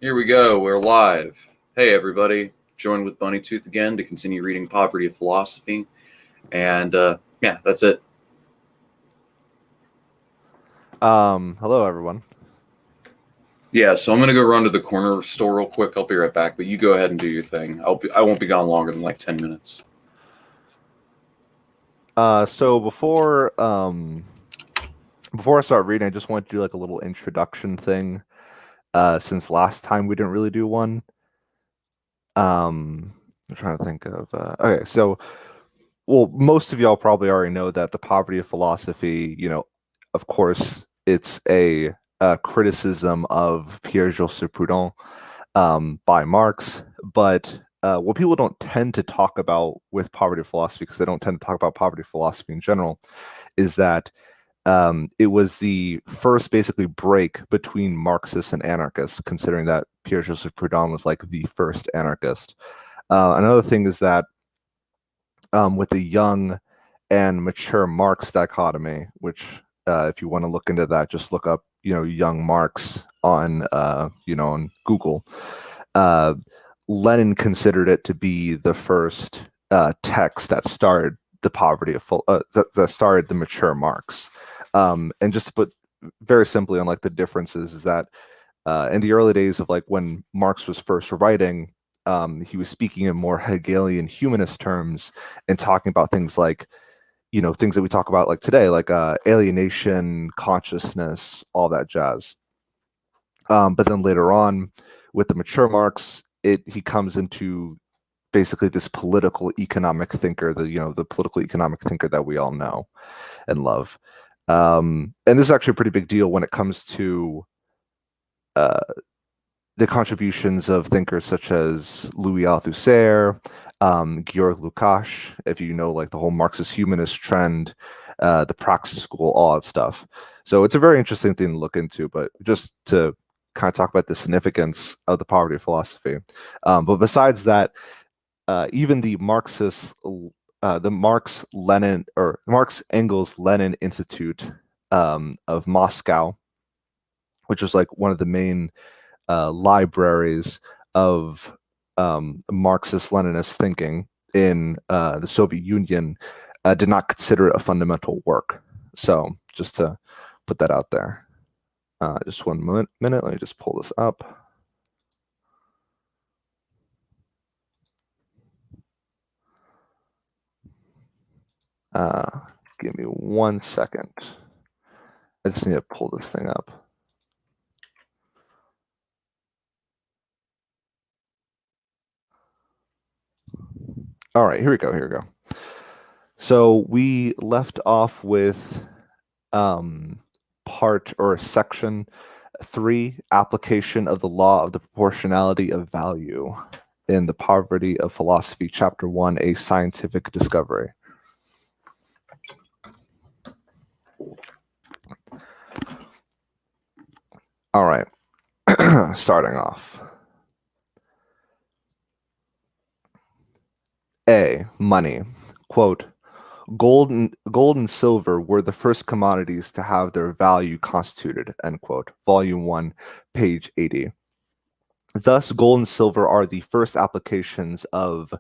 Here we go. We're live. Hey, everybody. Join with Bunny Tooth again to continue reading Poverty of Philosophy. And yeah, that's it. Hello everyone. Yeah, so I'm gonna go run to the corner store real quick. I'll be right back. But you go ahead and do your thing. I won't be gone longer than like 10 minutes. So before I start reading, I just want to do like a little introduction thing. Since last time we didn't really do one. I'm trying to think of okay, so most of y'all probably already know that the poverty of philosophy, of course, it's a criticism of Pierre-Joseph Proudhon by Marx, but what people don't tend to talk about with poverty of philosophy, because they don't tend to talk about poverty of philosophy in general, is that it was the first basically break between Marxists and anarchists, considering that Pierre-Joseph Proudhon was like the first anarchist. Another thing is that with the young and mature Marx dichotomy, which if you want to look into that, just look up, young Marx on, on Google. Lenin considered it to be the first text that started the poverty of that started the mature Marx. And just to put very simply on like the differences is that in the early days of like when Marx was first writing, he was speaking in more Hegelian humanist terms and talking about things like, things that we talk about like today, like alienation, consciousness, all that jazz. But then later on, with the mature Marx, he comes into basically this political economic thinker, the political economic thinker that we all know and love. And this is actually a pretty big deal when it comes to uh, the contributions of thinkers such as Louis Althusser, Georg Lukács, if you know like the whole Marxist humanist trend, the Praxis school, all that stuff. So it's a very interesting thing to look into, but just to kind of talk about the significance of the poverty philosophy. But besides that, even the Marxist, the Marx Lenin or Marx Engels Lenin Institute of Moscow, which was like one of the main libraries of Marxist Leninist thinking in the Soviet Union, did not consider it a fundamental work. So just to put that out there. Just one minute. Let me just pull this up. Give me 1 second. I just need to pull this thing up. All right, here we go. Here we go. So we left off with part or section 3, application of the law of the proportionality of value in the poverty of philosophy, chapter 1, a scientific discovery. All right, starting off. A, money. Quote, gold and silver were the first commodities to have their value constituted, end quote. Volume 1, page 80. Thus, gold and silver are the first applications of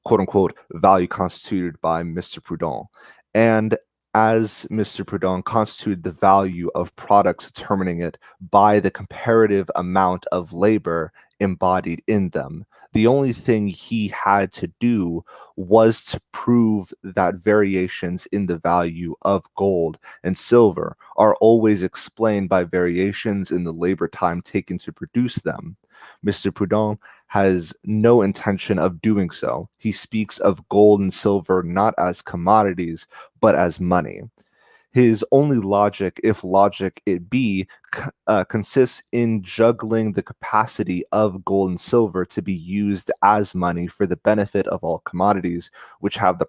quote unquote value constituted by Mr. Proudhon. And as Mr. Proudhon constituted the value of products, determining it by the comparative amount of labor embodied in them. The only thing he had to do was to prove that variations in the value of gold and silver are always explained by variations in the labor time taken to produce them. Mr. Proudhon has no intention of doing so. He speaks of gold and silver not as commodities, but as money. His only logic, if logic it be, consists in juggling the capacity of gold and silver to be used as money for the benefit of all commodities, which have the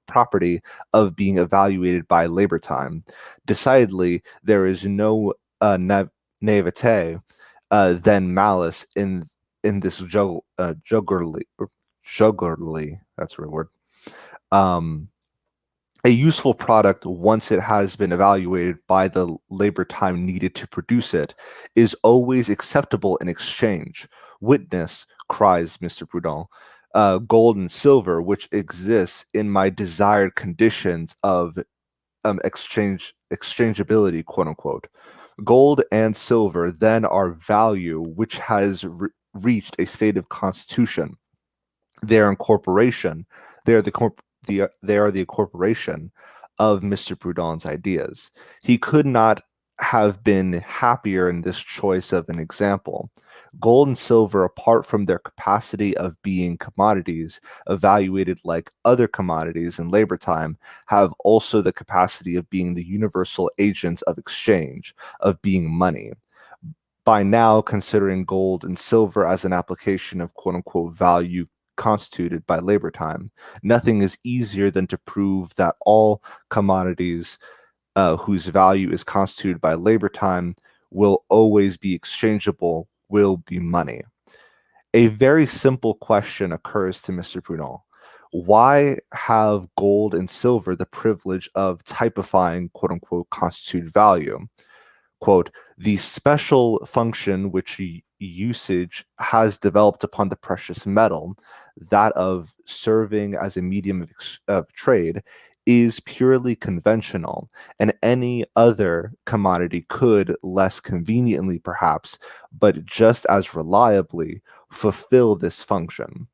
property of being evaluated by labor time. Decidedly, there is no naivete than malice in this jugglerly, that's the right word, um, A useful product, once it has been evaluated by the labor time needed to produce it, is always acceptable in exchange. Witness, cries Mr. Proudhon, gold and silver, which exists in my desired conditions of exchangeability, quote unquote. Gold and silver then are value which has reached a state of constitution. Their incorporation, they are they are the incorporation of Mr. Proudhon's ideas. He could not have been happier in this choice of an example. Gold and silver, apart from their capacity of being commodities, evaluated like other commodities in labor time, have also the capacity of being the universal agents of exchange, of being money. By now, considering gold and silver as an application of quote unquote value constituted by labor time, nothing is easier than to prove that all commodities whose value is constituted by labor time will always be exchangeable, will be money. A very simple question occurs to Mr. Proudhon. Why have gold and silver the privilege of typifying quote unquote constituted value? Quote, the special function which usage has developed upon the precious metal, that of serving as a medium of trade, is purely conventional, and any other commodity could, less conveniently perhaps, but just as reliably, fulfill this function.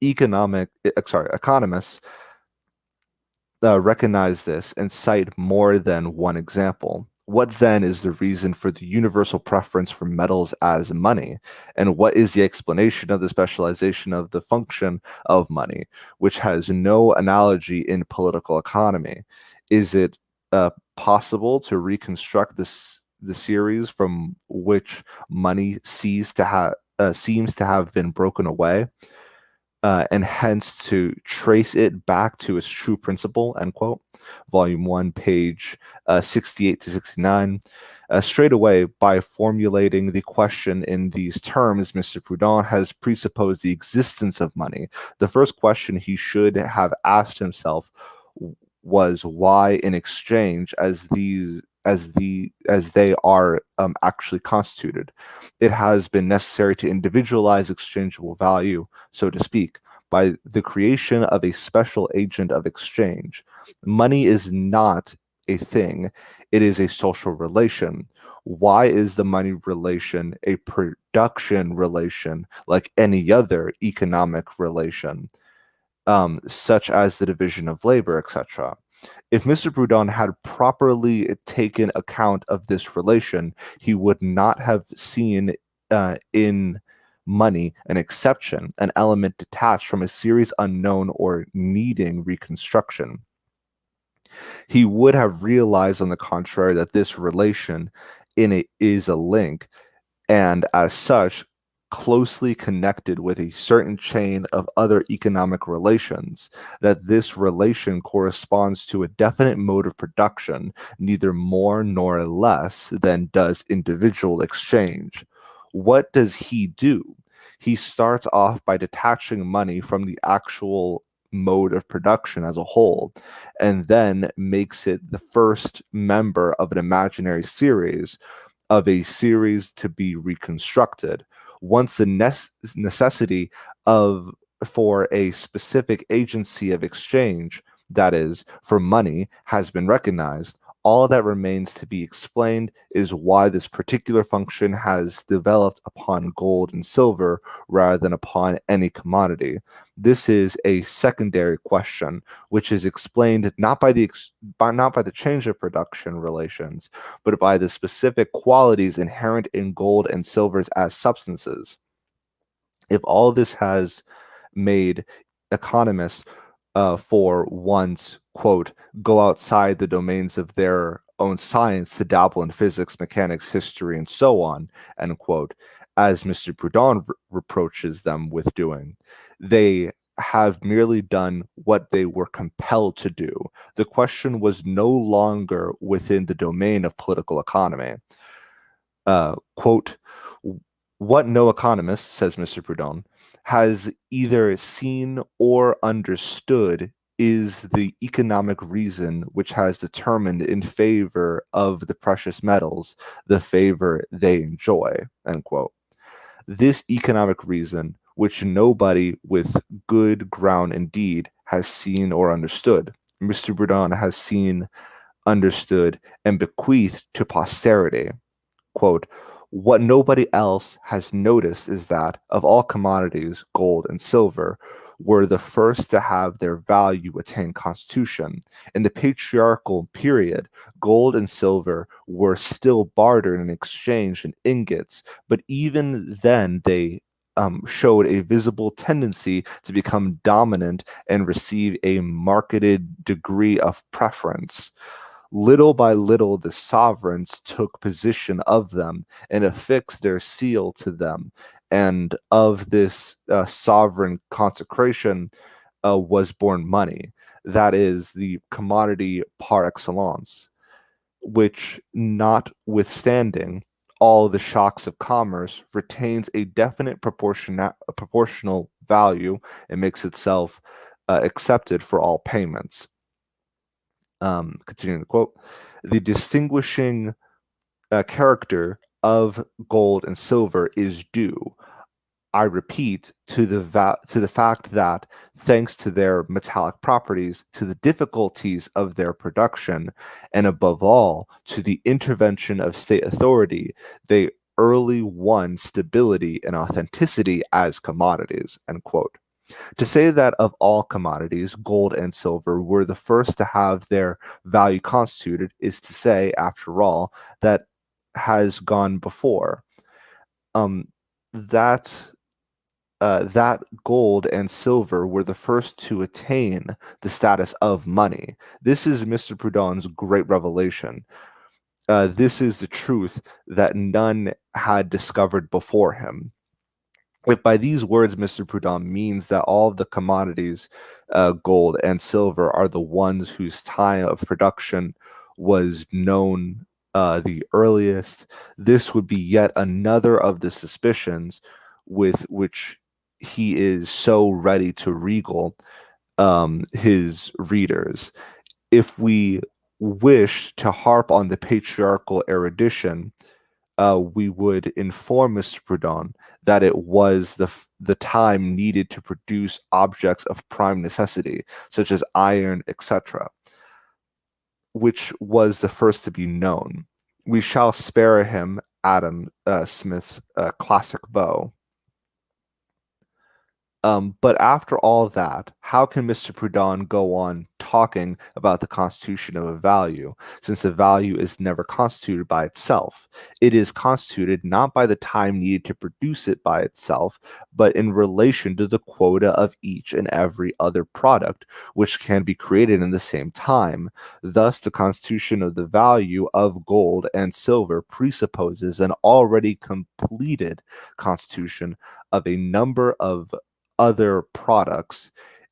Economists recognize this and cite more than one example. What then is the reason for the universal preference for metals as money? And what is the explanation of the specialization of the function of money, which has no analogy in political economy? Is it possible to reconstruct the series from which money seems to have been broken away? And hence to trace it back to its true principle, end quote. Volume 1, page 68 to 69. Straight away, by formulating the question in these terms, Mr. Proudhon has presupposed the existence of money. The first question he should have asked himself was why, in exchange, as they are actually constituted, it has been necessary to individualize exchangeable value, so to speak, by the creation of a special agent of exchange. Money is not a thing, it is a social relation. Why is the money relation a production relation like any other economic relation, such as the division of labor, etc.? If Mr. Proudhon had properly taken account of this relation, he would not have seen in money an exception, an element detached from a series unknown or needing reconstruction. He would have realized, on the contrary, that this relation in it is a link, and as such, closely connected with a certain chain of other economic relations, that this relation corresponds to a definite mode of production, neither more nor less than does individual exchange. What does he do? He starts off by detaching money from the actual mode of production as a whole, and then makes it the first member of an imaginary series, of a series to be reconstructed. Once the necessity for a specific agency of exchange, that is, for money, has been recognized, all that remains to be explained is why this particular function has developed upon gold and silver rather than upon any commodity. This is a secondary question, which is explained not by the change of production relations, but by the specific qualities inherent in gold and silvers as substances. If all this has made economists for once, quote, go outside the domains of their own science to dabble in physics, mechanics, history, and so on, end quote, as Mr. Proudhon reproaches them with doing, they have merely done what they were compelled to do. The question was no longer within the domain of political economy. Quote, what no economist, says Mr. Proudhon, has either seen or understood is the economic reason which has determined in favor of the precious metals the favor they enjoy, end quote. This economic reason, which nobody with good ground indeed has seen or understood, Mr. Bourdon has seen, understood, and bequeathed to posterity. Quote, what nobody else has noticed is that, of all commodities, gold and silver were the first to have their value attain constitution. In the patriarchal period, gold and silver were still bartered and exchanged in ingots, but even then they showed a visible tendency to become dominant and receive a marketed degree of preference. Little by little, the sovereigns took possession of them and affixed their seal to them. And of this sovereign consecration was born money. That is the commodity par excellence, which, notwithstanding all the shocks of commerce, retains a definite proportional value and makes itself accepted for all payments. Continuing the quote, the distinguishing character of gold and silver is due, I repeat, to the fact that, thanks to their metallic properties, to the difficulties of their production, and above all, to the intervention of state authority, they early won stability and authenticity as commodities, end quote. To say that of all commodities, gold and silver were the first to have their value constituted is to say, after all, that has gone before. That gold and silver were the first to attain the status of money. This is Mr. Proudhon's great revelation. This is the truth that none had discovered before him. If by these words Mr. Proudhon means that all of the commodities, gold and silver, are the ones whose time of production was known the earliest, this would be yet another of the suspicions with which he is so ready to regale his readers. If we wish to harp on the patriarchal erudition, we would inform Mr. Proudhon that it was the time needed to produce objects of prime necessity, such as iron, etc., which was the first to be known. We shall spare him Adam Smith's classic bow. But after all that, how can Mr. Proudhon go on talking about the constitution of a value, since a value is never constituted by itself? It is constituted not by the time needed to produce it by itself, but in relation to the quota of each and every other product, which can be created in the same time. Thus, the constitution of the value of gold and silver presupposes an already completed constitution of a number of other products.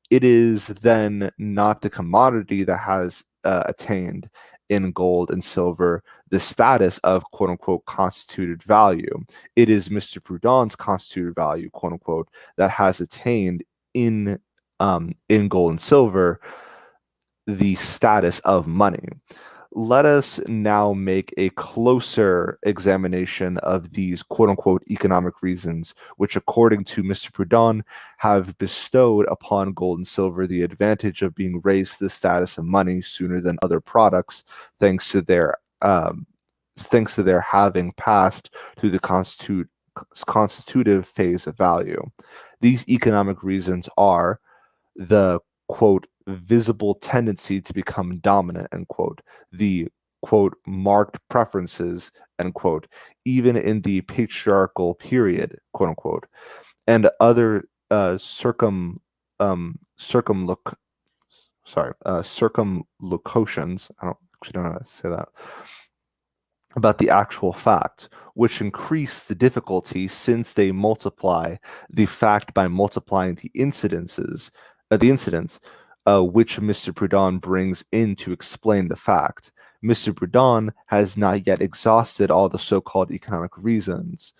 It is then not the commodity that has attained in gold and silver the status of quote unquote constituted value. It is Mr. Proudhon's constituted value, quote unquote, that has attained in gold and silver the status of money. Let us now make a closer examination of these quote-unquote economic reasons, which, according to Mr. Proudhon, have bestowed upon gold and silver the advantage of being raised to the status of money sooner than other products, thanks to their having passed through the constitutive phase of value. These economic reasons are the quote visible tendency to become dominant, end quote, the quote marked preferences, end quote, even in the patriarchal period, quote unquote, and other circumlocutions. I don't know how to say that, about the actual fact, which increase the difficulty since they multiply the fact by multiplying the incidents, which Mr. Proudhon brings in to explain the fact. Mr. Proudhon has not yet exhausted all the so-called economic reasons.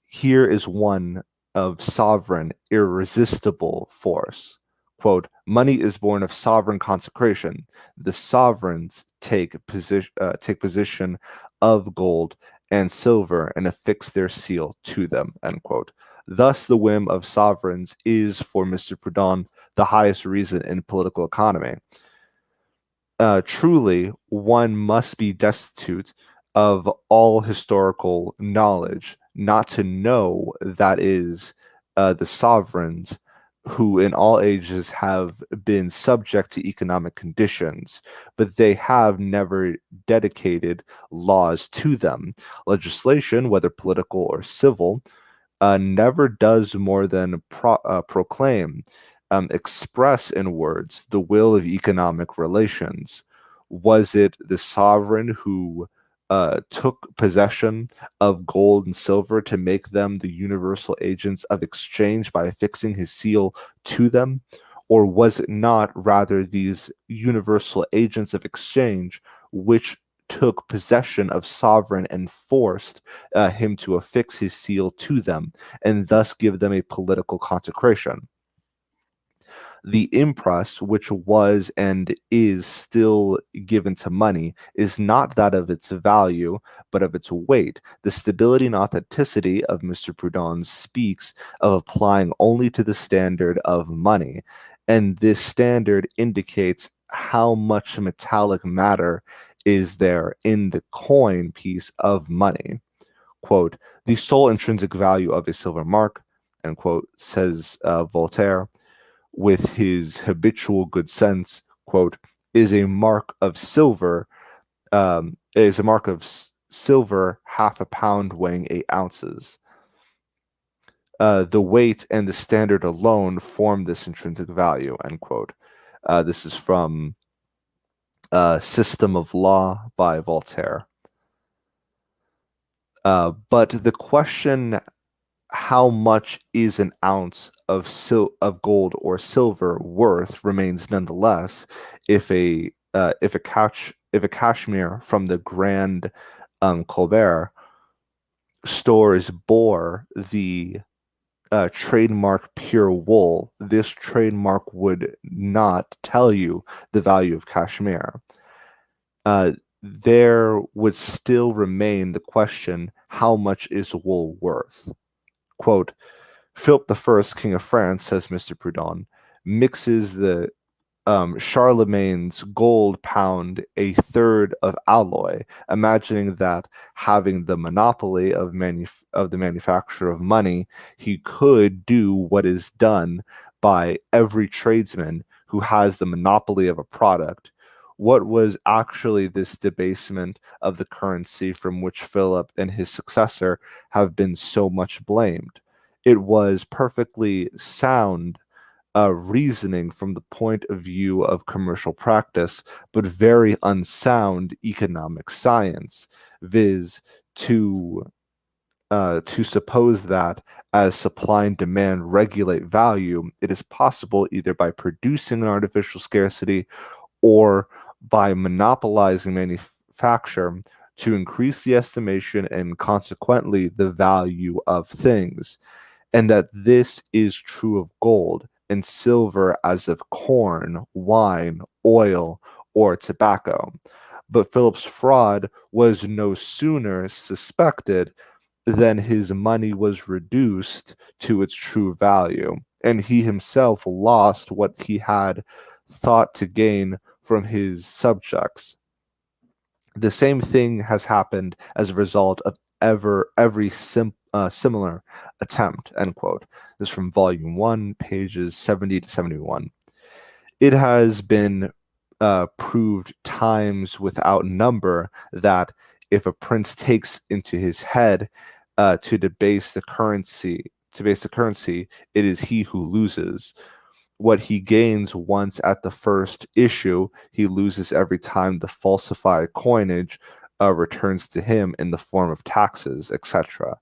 Here is one of sovereign, irresistible force. Quote, money is born of sovereign consecration. The sovereigns take position of gold and silver and affix their seal to them, end quote. Thus, the whim of sovereigns is, for Mr. Proudhon, the highest reason in political economy. Truly, one must be destitute of all historical knowledge not to know that is the sovereigns who in all ages have been subject to economic conditions, but they have never dedicated laws to them. Legislation, whether political or civil, never does more than proclaim, express in words the will of economic relations. Was it the sovereign who took possession of gold and silver to make them the universal agents of exchange by affixing his seal to them? Or was it not rather these universal agents of exchange which took possession of sovereign and forced him to affix his seal to them, and thus give them a political consecration? The impress, which was and is still given to money, is not that of its value, but of its weight. The stability and authenticity of Mr. Proudhon speaks of applying only to the standard of money, and this standard indicates how much metallic matter is there in the coin piece of money. Quote, the sole intrinsic value of a silver mark, end quote, says Voltaire, with his habitual good sense, quote, is a mark of silver, silver half a pound weighing 8 ounces. The weight and the standard alone form this intrinsic value, end quote. This is from System of Law by Voltaire. But the question, how much is an ounce of gold or silver worth, remains nonetheless. If a cashmere from the Grand Colbert stores bore the trademark pure wool, this trademark would not tell you the value of cashmere. There would still remain the question, how much is wool worth? Quote, Philip I, King of France, says Mr. Proudhon, mixes the Charlemagne's gold pound a third of alloy, imagining that having the monopoly of the manufacture of money, he could do what is done by every tradesman who has the monopoly of a product. What was actually this debasement of the currency from which Philip and his successor have been so much blamed? It was perfectly sound reasoning from the point of view of commercial practice, but very unsound economic science, viz. To suppose that as supply and demand regulate value, it is possible either by producing an artificial scarcity or by monopolizing manufacture to increase the estimation and consequently the value of things, and that this is true of gold and silver as of corn, wine, oil, or tobacco. But Philip's fraud was no sooner suspected than his money was reduced to its true value, and he himself lost what he had thought to gain from his subjects. The same thing has happened as a result of every similar attempt, end quote. This is from volume 1, pages 70 to 71. It has been proved times without number that if a prince takes into his head to debase the currency, it is he who loses. What he gains once at the first issue, he loses every time the falsified coinage returns to him in the form of taxes, etc.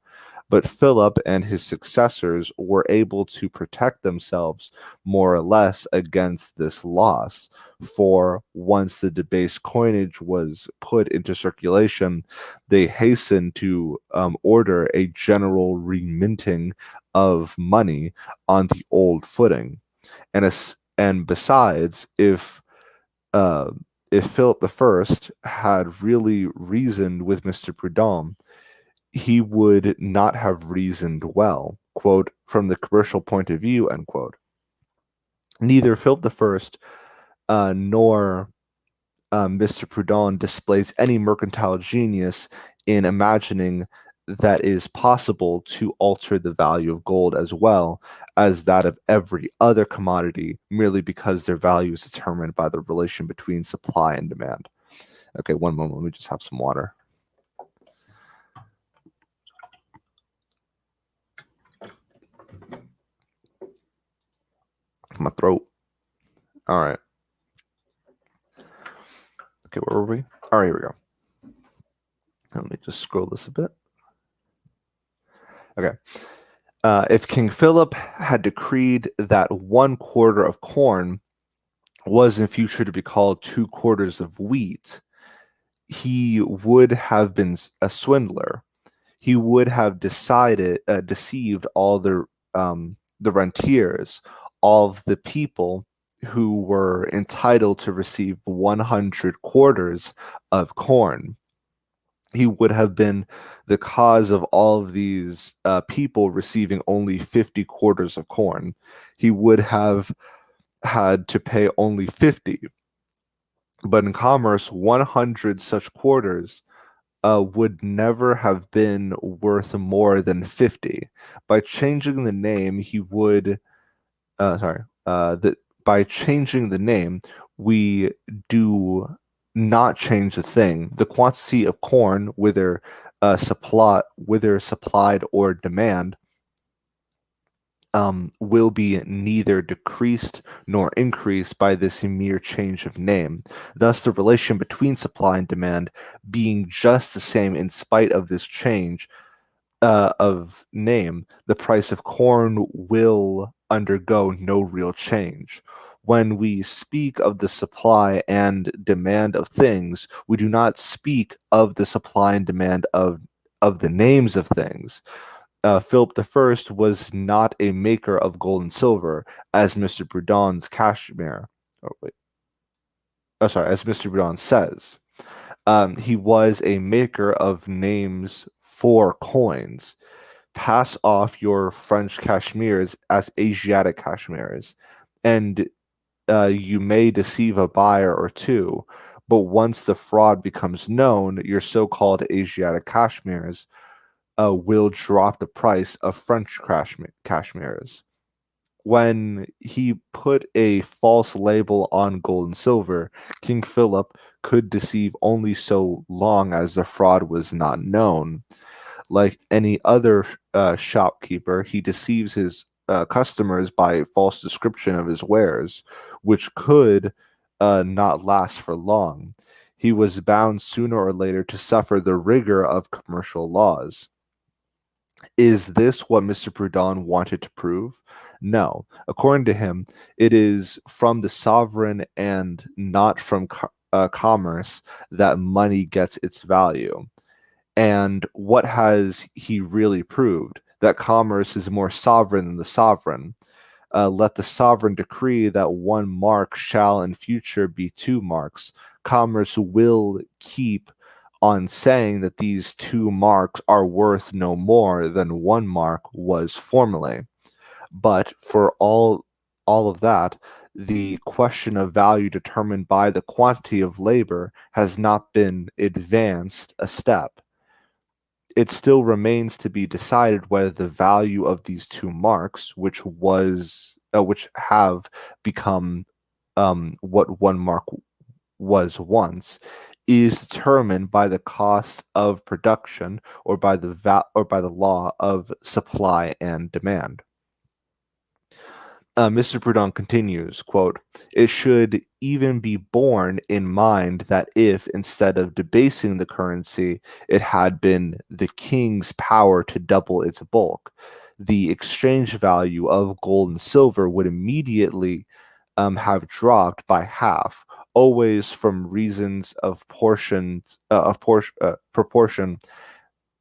But Philip and his successors were able to protect themselves more or less against this loss, for once the debased coinage was put into circulation, they hastened to order a general reminting of money on the old footing. And And besides, if Philip I had really reasoned with Mr. Proudhon, he would not have reasoned well. Quote, from the commercial point of view, end quote. Neither Philip nor Mr. Proudhon displays any mercantile genius in imagining that it is possible to alter the value of gold as well as that of every other commodity merely because their value is determined by the relation between supply and demand. Okay, one moment. Let me just have some water. My throat. All right. Okay, where were we? All right, here we go. Let me just scroll this a bit. Okay. If King Philip had decreed that 1/4 of corn was in future to be called 2/4 of wheat, he would have been a swindler. He would have deceived all the rentiers, all of the people who were entitled to receive 100 quarters of corn. He would have been the cause of all of these people receiving only 50 quarters of corn. He would have had to pay only 50. But in commerce, 100 such quarters would never have been worth more than 50. By changing the name, he would, by changing the name, we do not change the thing. The quantity of corn, whether supplied or demand, will be neither decreased nor increased by this mere change of name. Thus, the relation between supply and demand being just the same in spite of this change of name, the price of corn will undergo no real change. When we speak of the supply and demand of things, we do not speak of the supply and demand of the names of things. Philip I was not a maker of gold and silver, as Mr. Proudhon's cashmere. As Mr. Proudhon says. He was a maker of names for coins. Pass off your French cashmeres as Asiatic cashmeres, and you may deceive a buyer or two, but once the fraud becomes known, your so-called Asiatic cashmeres will drop the price of French cashmeres. When he put a false label on gold and silver, King Philip could deceive only so long as the fraud was not known. Like any other shopkeeper, he deceives his customers by a false description of his wares, which could not last for long. He was bound sooner or later to suffer the rigor of commercial laws. Is this what Mr. Proudhon wanted to prove? No. According to him, it is from the sovereign and not from commerce that money gets its value. And what has he really proved? That commerce is more sovereign than the sovereign. Let the sovereign decree that 1 mark shall in future be 2 marks. Commerce will keep on saying that these 2 marks are worth no more than 1 mark was formerly. But for all of that, the question of value determined by the quantity of labor has not been advanced a step. It still remains to be decided whether the value of these 2 marks, which have become what 1 mark was once, is determined by the cost of production or by the law of supply and demand. Mr. Proudhon continues, quote, "It should even be borne in mind that if, instead of debasing the currency, it had been the king's power to double its bulk, the exchange value of gold and silver would immediately have dropped by half, always from reasons of proportion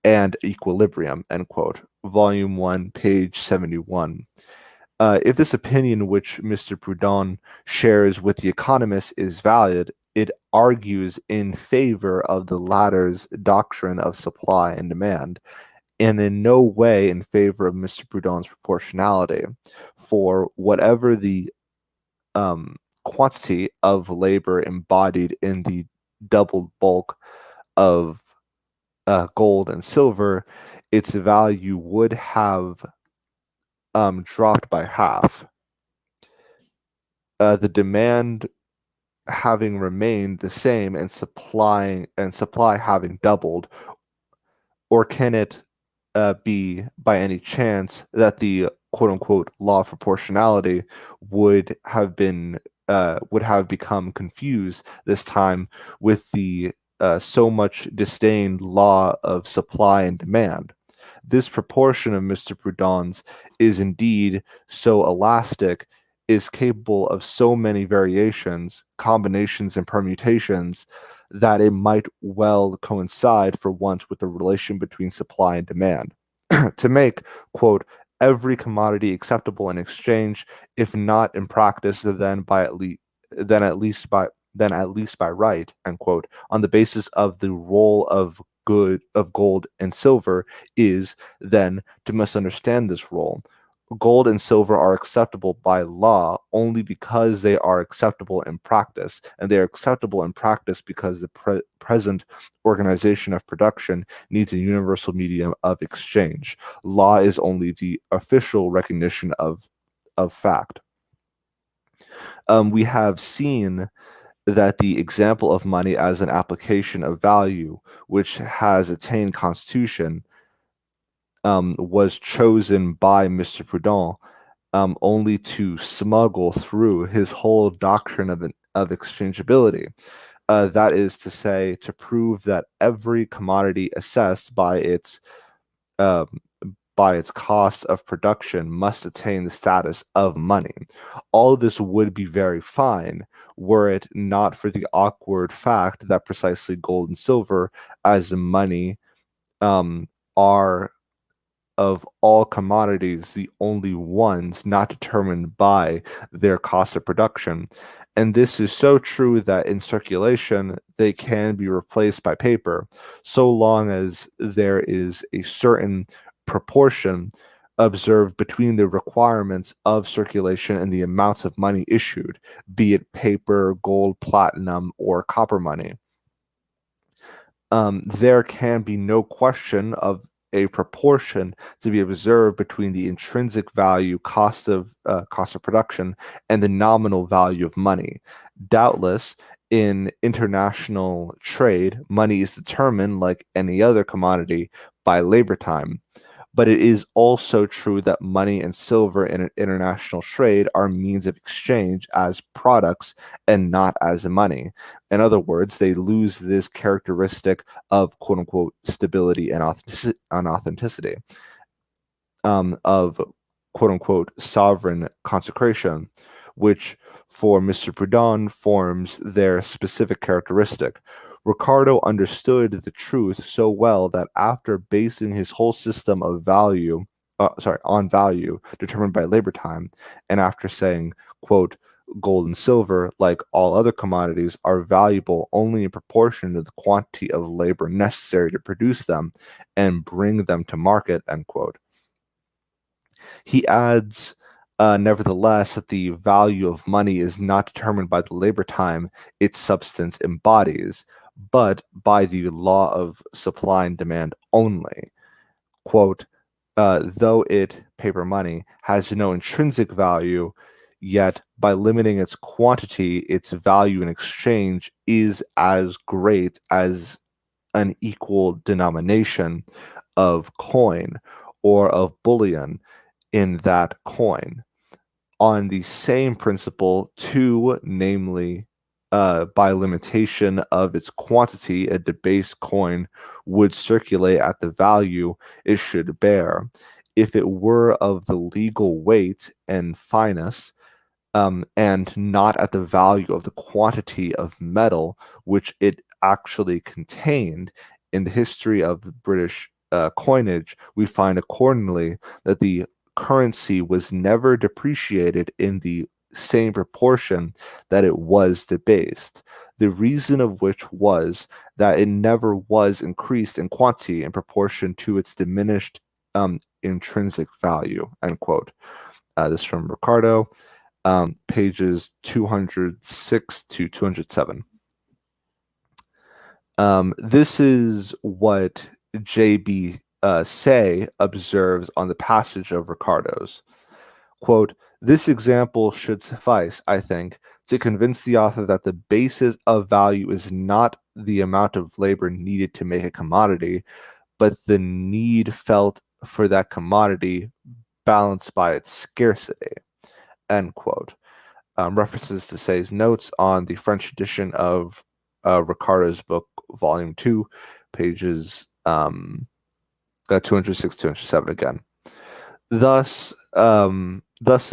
and equilibrium," end quote. Volume 1, page 71. If this opinion, which Mr. Proudhon shares with the economists, is valid, it argues in favor of the latter's doctrine of supply and demand, and in no way in favor of Mr. Proudhon's proportionality. For whatever the quantity of labor embodied in the doubled bulk of gold and silver, its value would have dropped by half. The demand having remained the same and supply having doubled, or can it be by any chance that the quote unquote law of proportionality would have become confused this time with the so much disdained law of supply and demand? This proportion of Mr. Proudhon's is indeed so elastic, is capable of so many variations, combinations, and permutations that it might well coincide for once with the relation between supply and demand. To make, quote, every commodity acceptable in exchange, if not in practice, then at least by right, end quote, on the basis of the role of gold and silver, is then to misunderstand this role. Gold and silver are acceptable by law only because they are acceptable in practice, and they are acceptable in practice because the present organization of production needs a universal medium of exchange. Law is only the official recognition of fact. We have seen that the example of money as an application of value, which has attained constitution, was chosen by Mr. Proudhon only to smuggle through his whole doctrine of exchangeability. That is to say, to prove that every commodity assessed by its cost of production must attain the status of money. All this would be very fine were it not for the awkward fact that precisely gold and silver, as money, are of all commodities the only ones not determined by their cost of production. And this is so true that in circulation they can be replaced by paper, so long as there is a certain proportion observed between the requirements of circulation and the amounts of money issued, be it paper, gold, platinum, or copper money. There can be no question of a proportion to be observed between the intrinsic value, cost of production, and the nominal value of money. Doubtless, in international trade, money is determined, like any other commodity, by labor time. But it is also true that money and silver in international trade are means of exchange as products and not as money. In other words, they lose this characteristic of quote unquote stability and authenticity, of quote unquote sovereign consecration, which for Mr. Proudhon forms their specific characteristic. Ricardo understood the truth so well that after basing his whole system of on value determined by labor time, and after saying, quote, gold and silver, like all other commodities, are valuable only in proportion to the quantity of labor necessary to produce them and bring them to market, end quote. He adds, nevertheless, that the value of money is not determined by the labor time its substance embodies, but by the law of supply and demand only. Quote, though paper money, has no intrinsic value, yet by limiting its quantity, its value in exchange is as great as an equal denomination of coin or of bullion in that coin. On the same principle, too, namely, by limitation of its quantity, a debased coin would circulate at the value it should bear. If it were of the legal weight and fineness, and not at the value of the quantity of metal which it actually contained. In the history of the British coinage, we find accordingly that the currency was never depreciated in the same proportion that it was debased, the reason of which was that it never was increased in quantity in proportion to its diminished intrinsic value, end quote. This is from Ricardo, pages 206 to 207. This is what J.B. Say observes on the passage of Ricardo's. Quote, this example should suffice, I think, to convince the author that the basis of value is not the amount of labor needed to make a commodity, but the need felt for that commodity balanced by its scarcity, end quote. References to Say's notes on the French edition of Ricardo's book, Volume 2, pages 206, 207 again. Thus,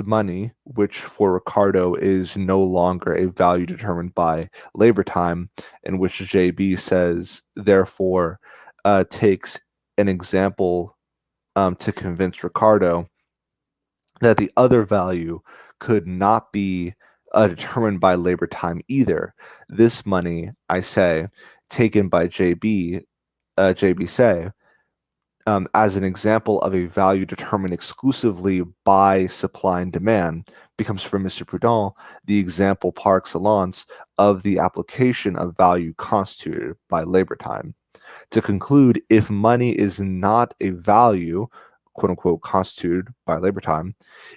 money, which for Ricardo is no longer a value determined by labor time, and which J.B. says, therefore, takes an example to convince Ricardo that the other value could not be determined by labor time either. This money, I say, taken by J.B. Say, as an example of a value determined exclusively by supply and demand, becomes for Mr. Proudhon the example par excellence of the application of value constituted by labor time. To conclude, if money is not a value, quote unquote, constituted by labor time,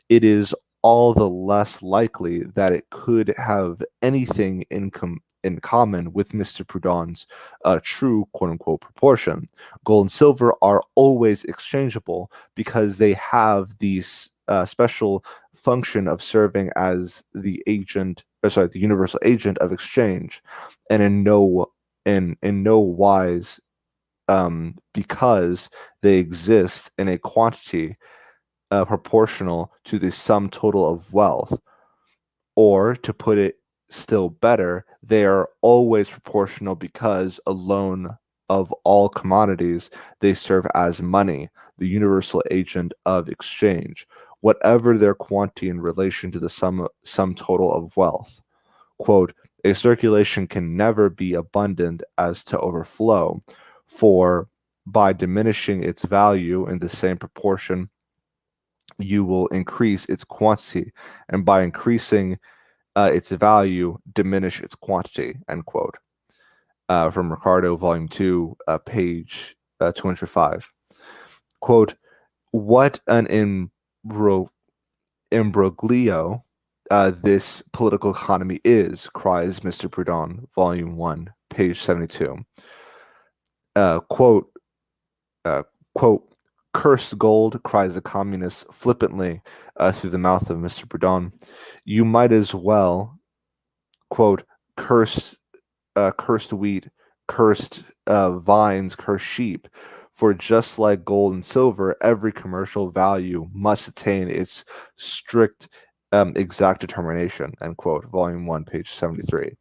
it is all the less likely that it could have anything in common with Mr. Proudhon's true, quote unquote, proportion. Gold and silver are always exchangeable because they have these special function of serving as the universal agent of exchange, and in no wise because they exist in a quantity proportional to the sum total of wealth, or to put it still better, they are always proportional because alone of all commodities they serve as money, the universal agent of exchange, whatever their quantity in relation to the sum total of wealth. Quote, a circulation can never be abundant as to overflow, for by diminishing its value in the same proportion, you will increase its quantity, and by increasing its value, diminish its quantity, end quote. From Ricardo, Volume 2, page 205. Quote, what an imbroglio this political economy is, cries Mr. Proudhon, Volume 1, page 72. Quote, cursed gold, cries the communist flippantly through the mouth of Mr. Proudhon. You might as well, quote, cursed wheat, cursed vines, cursed sheep, for just like gold and silver, every commercial value must attain its strict exact determination, end quote, Volume 1, page 73.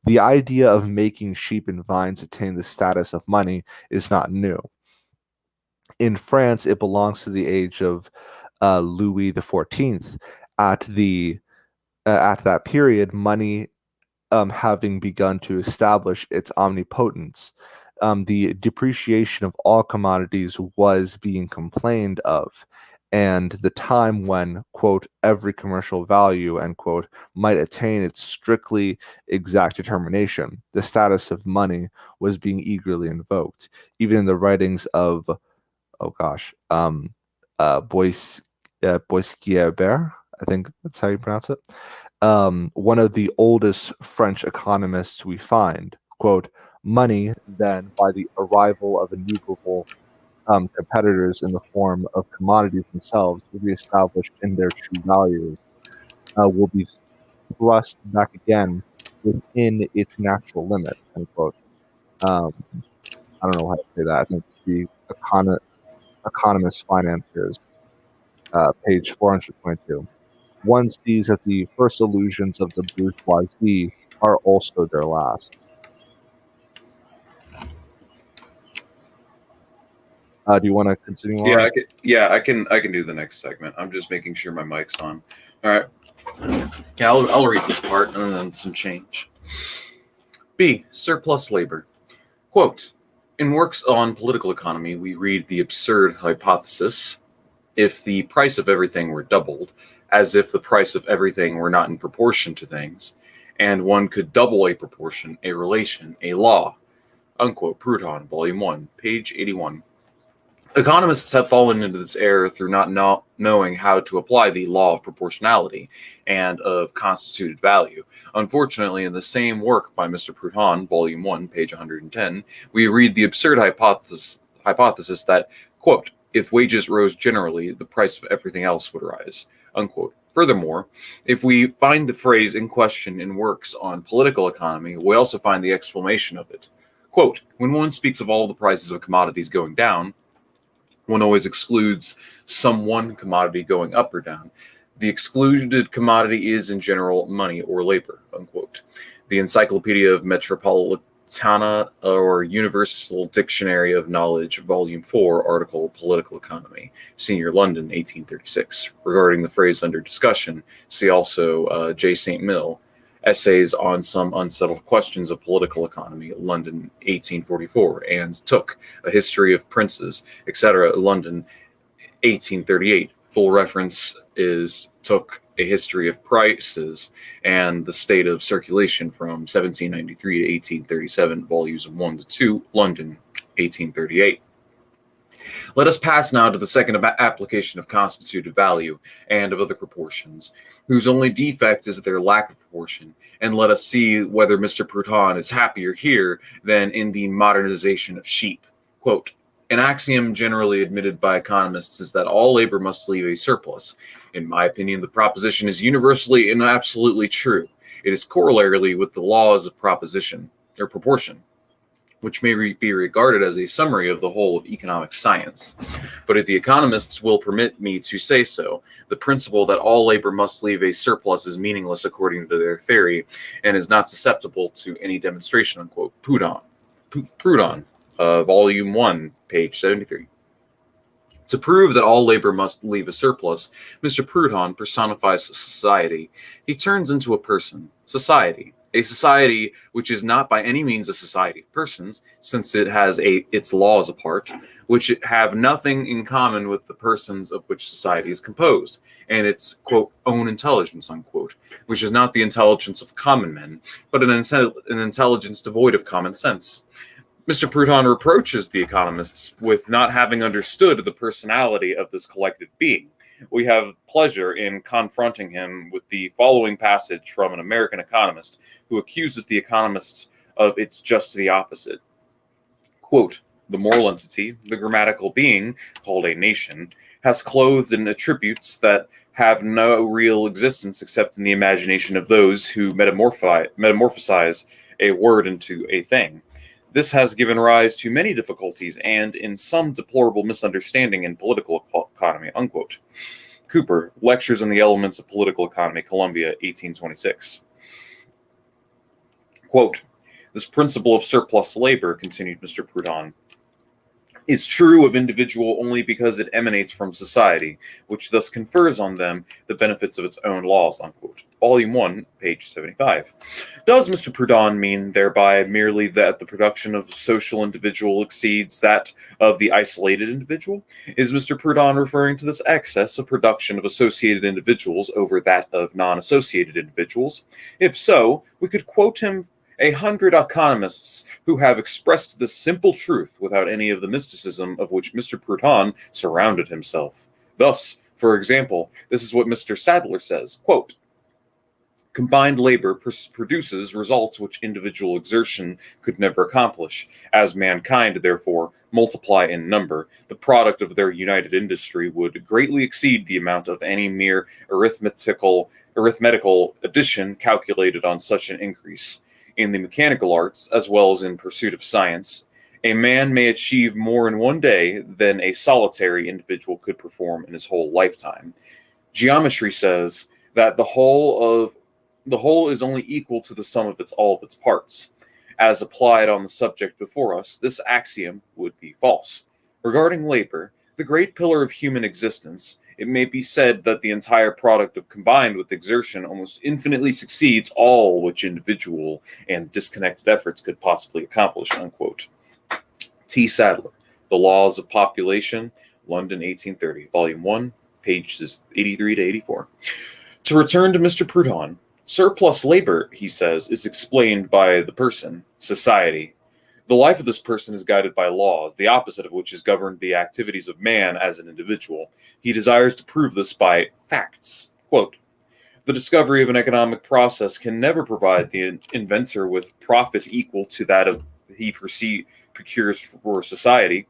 The idea of making sheep and vines attain the status of money is not new. In France, it belongs to the age of Louis XIV. At that period, money having begun to establish its omnipotence, the depreciation of all commodities was being complained of, and the time when, quote, every commercial value, end quote, might attain its strictly exact determination, the status of money was being eagerly invoked. Even in the writings of Boisguilbert, I think that's how you pronounce it, one of the oldest French economists we find, quote, money then, by the arrival of innumerable competitors in the form of commodities themselves, reestablished in their true values, will be thrust back again within its natural limits, end quote. I don't know how to say that. I think the Economist Financiers, page 422. One sees that the first illusions of the bourgeoisie are also their last. Do you want to continue Yeah, on? I can do the next segment. I'm just making sure my mic's on. All right. Yeah, I'll read this part and then some change. B. Surplus labor. Quote, in works on political economy, we read the absurd hypothesis, if the price of everything were doubled, as if the price of everything were not in proportion to things, and one could double a proportion, a relation, a law. Unquote. Proudhon, Volume 1, page 81. Economists have fallen into this error through not knowing how to apply the law of proportionality and of constituted value. Unfortunately, in the same work by Mr. Proudhon, Volume 1, page 110, we read the absurd hypothesis that, quote, if wages rose generally, the price of everything else would rise, unquote. Furthermore, if we find the phrase in question in works on political economy, we also find the explanation of it. Quote, when one speaks of all the prices of commodities going down, one always excludes some one commodity going up or down. The excluded commodity is, in general, money or labor, unquote. The Encyclopedia of Metropolitana or Universal Dictionary of Knowledge, Volume 4, article Political Economy, Senior London, 1836. Regarding the phrase under discussion, see also J. St. Mill, Essays on Some Unsettled Questions of Political Economy, London, 1844, and Tooke, A History of Princes, etc., London, 1838. Full reference is Tooke, A History of Prices and the State of Circulation from 1793 to 1837, volumes 1 to 2, London, 1838. Let us pass now to the second application of constituted value and of other proportions, whose only defect is their lack of proportion, and let us see whether Mr. Proudhon is happier here than in the modernization of sheep. Quote, an axiom generally admitted by economists is that all labor must leave a surplus. In my opinion, the proposition is universally and absolutely true. It is corollary with the laws of proportion, which may be regarded as a summary of the whole of economic science. But if the economists will permit me to say so, the principle that all labor must leave a surplus is meaningless according to their theory and is not susceptible to any demonstration, unquote. Proudhon, Volume 1, page 73. To prove that all labor must leave a surplus, Mr. Proudhon personifies society. He turns into a person, society, a society which is not by any means a society of persons, since it has its laws apart, which have nothing in common with the persons of which society is composed, and its, quote, own intelligence, unquote, which is not the intelligence of common men, but an intelligence devoid of common sense. Mr. Proudhon reproaches the economists with not having understood the personality of this collective being. We have pleasure in confronting him with the following passage from an American economist who accuses the economists of its just the opposite. Quote, the moral entity, the grammatical being, called a nation, has clothed in attributes that have no real existence except in the imagination of those who metamorphosize a word into a thing. This has given rise to many difficulties and in some deplorable misunderstanding in political economy, unquote. Cooper, Lectures on the Elements of Political Economy, Columbia, 1826. Quote, this principle of surplus labor, continued Mr. Proudhon, is true of individual only because it emanates from society, which thus confers on them the benefits of its own laws, unquote. Volume 1, page 75. Does Mr. Proudhon mean thereby merely that the production of social individual exceeds that of the isolated individual? Is Mr. Proudhon referring to this excess of production of associated individuals over that of non-associated individuals? If so, we could quote him 100 economists who have expressed this simple truth without any of the mysticism of which Mr. Proudhon surrounded himself. Thus, for example, this is what Mr. Sadler says, quote, combined labor produces results which individual exertion could never accomplish. As mankind, therefore, multiply in number, the product of their united industry would greatly exceed the amount of any mere arithmetical addition calculated on such an increase. In the mechanical arts, as well as in pursuit of science, a man may achieve more in one day than a solitary individual could perform in his whole lifetime. Geometry says that the whole is only equal to the sum of all of its parts. As applied on the subject before us, this axiom would be false. Regarding labor, the great pillar of human existence, it may be said that the entire product of combined with exertion almost infinitely succeeds all which individual and disconnected efforts could possibly accomplish, unquote. T. Sadler, The Laws of Population, London, 1830, Volume 1, pages 83 to 84. To return to Mr. Proudhon, surplus labor, he says, is explained by the person, society. The life of this person is guided by laws, the opposite of which is governed the activities of man as an individual. He desires to prove this by facts. Quote, the discovery of an economic process can never provide the inventor with profit equal to that of he procures for society.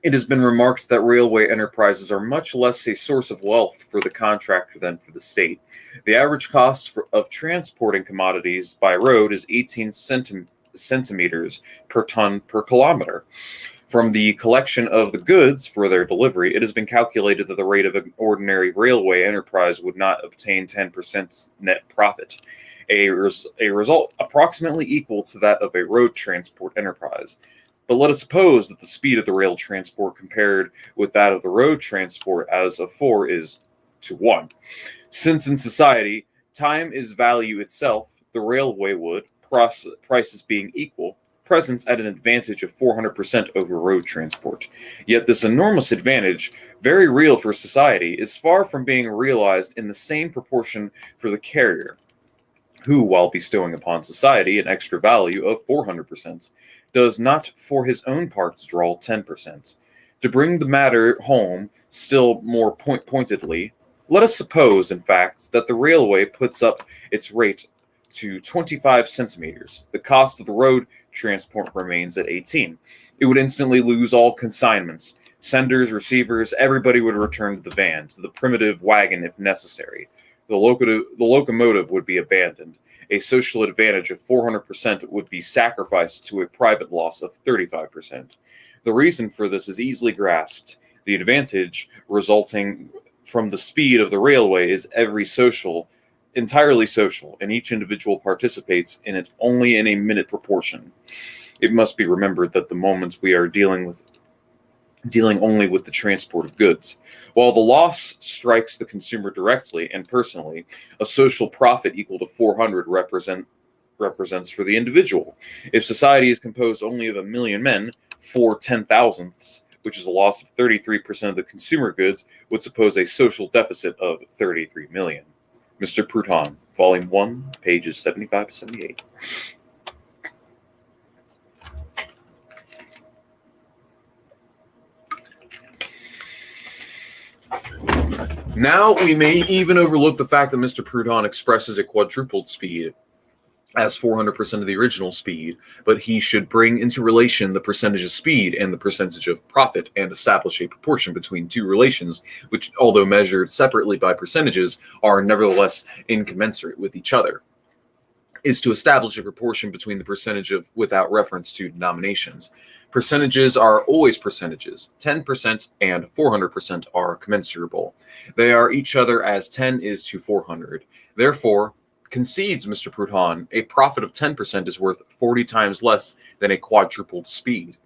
It has been remarked that railway enterprises are much less a source of wealth for the contractor than for the state. The average cost of transporting commodities by road is 18 centimeters per ton per kilometer. From the collection of the goods for their delivery, it has been calculated that the rate of an ordinary railway enterprise would not obtain 10% net profit, a result approximately equal to that of a road transport enterprise. But let us suppose that the speed of the rail transport compared with that of the road transport as of 4 is to 1. Since in society, time is value itself, the railway would, prices being equal, presence at an advantage of 400% over road transport. Yet this enormous advantage, very real for society, is far from being realized in the same proportion for the carrier, who, while bestowing upon society an extra value of 400%, does not for his own parts draw 10%. To bring the matter home still more pointedly, let us suppose, in fact, that the railway puts up its rate to 25 centimeters. The cost of the road transport remains at 18. It would instantly lose all consignments. Senders, receivers, everybody would return to the van, to the primitive wagon if necessary. The locomotive would be abandoned. A social advantage of 400% would be sacrificed to a private loss of 35%. The reason for this is easily grasped. The advantage resulting from the speed of the railway is entirely social, and each individual participates in it only in a minute proportion. It must be remembered that the moments we are dealing only with the transport of goods. While the loss strikes the consumer directly and personally, a social profit equal to 400 represents for the individual. If society is composed only of 1 million men, 4 10,000ths, which is a loss of 33% of the consumer goods, would suppose a social deficit of 33 million. Mr. Proudhon, Volume 1, pages 75 to 78. Now we may even overlook the fact that Mr. Proudhon expresses a quadrupled speed as 400% of the original speed, but he should bring into relation the percentage of speed and the percentage of profit and establish a proportion between two relations, which, although measured separately by percentages, are nevertheless incommensurate with each other. Is to establish a proportion between the percentage of without reference to denominations. Percentages are always percentages. 10% and 400% are commensurable. They are each other as 10 is to 400. Therefore, concedes Mr. Proudhon, a profit of 10% is worth 40 times less than a quadrupled speed.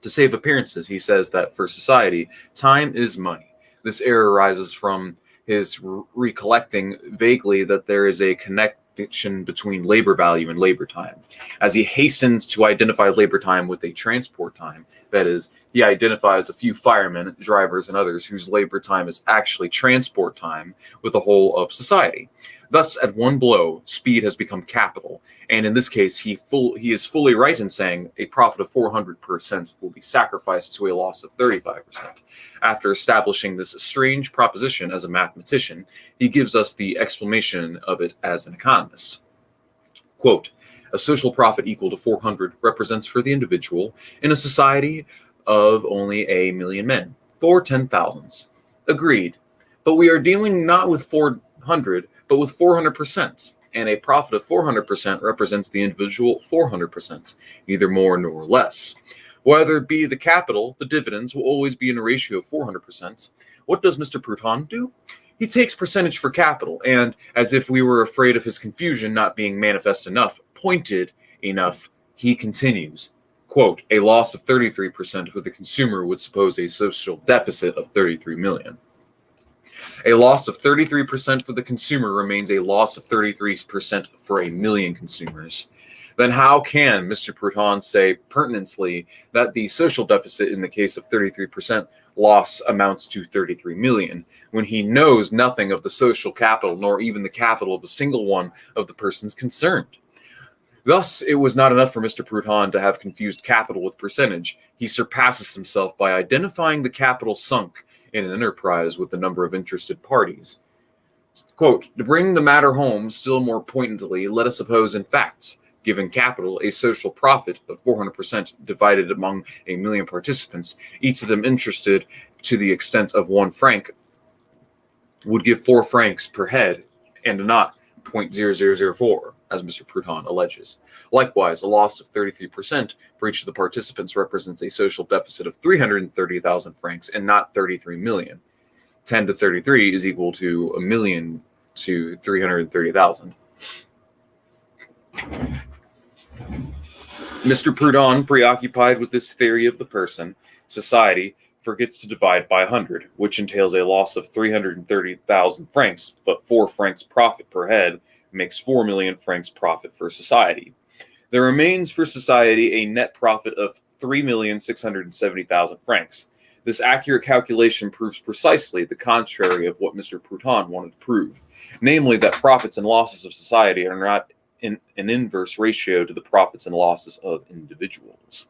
To save appearances, he says that for society, time is money. This error arises from his recollecting vaguely that there is a connection between labor value and labor time. As he hastens to identify labor time with a transport time, that is, he identifies a few firemen, drivers, and others whose labor time is actually transport time with the whole of society. Thus, at one blow, speed has become capital, and in this case, he is fully right in saying a profit of 400% will be sacrificed to a loss of 35%. After establishing this strange proposition as a mathematician, he gives us the explanation of it as an economist. Quote, a social profit equal to 400 represents for the individual in a society of only 1 million men, 4 10,000s. Agreed, but we are dealing not with 400, but with 400%, and a profit of 400% represents the individual 400%, neither more nor less. Whether it be the capital, the dividends will always be in a ratio of 400%. What does Mr. Proudhon do? He takes percentage for capital, and, as if we were afraid of his confusion not being manifest enough, pointed enough, he continues. Quote, a loss of 33% for the consumer would suppose a social deficit of 33 million. A loss of 33% for the consumer remains a loss of 33% for a million consumers. Then how can Mr. Proudhon say pertinently that the social deficit in the case of 33% loss amounts to 33 million when he knows nothing of the social capital nor even the capital of a single one of the persons concerned? Thus, it was not enough for Mr. Proudhon to have confused capital with percentage. He surpasses himself by identifying the capital sunk in an enterprise with the number of interested parties. Quote, to bring the matter home still more pointedly, let us suppose in fact, given capital, a social profit of 400% divided among a million participants, each of them interested to the extent of 1 franc, would give 4 francs per head and not 0.0004, as Mr. Proudhon alleges. Likewise, a loss of 33% for each of the participants represents a social deficit of 330,000 francs and not 33 million. 10 to 33 is equal to a million to 330,000. Mr. Proudhon, preoccupied with this theory of the person, society, forgets to divide by 100, which entails a loss of 330,000 francs, but 4 francs profit per head makes 4 million francs profit for society. There remains for society a net profit of 3,670,000 francs. This accurate calculation proves precisely the contrary of what Mr. Proudhon wanted to prove, namely that profits and losses of society are not in an inverse ratio to the profits and losses of individuals.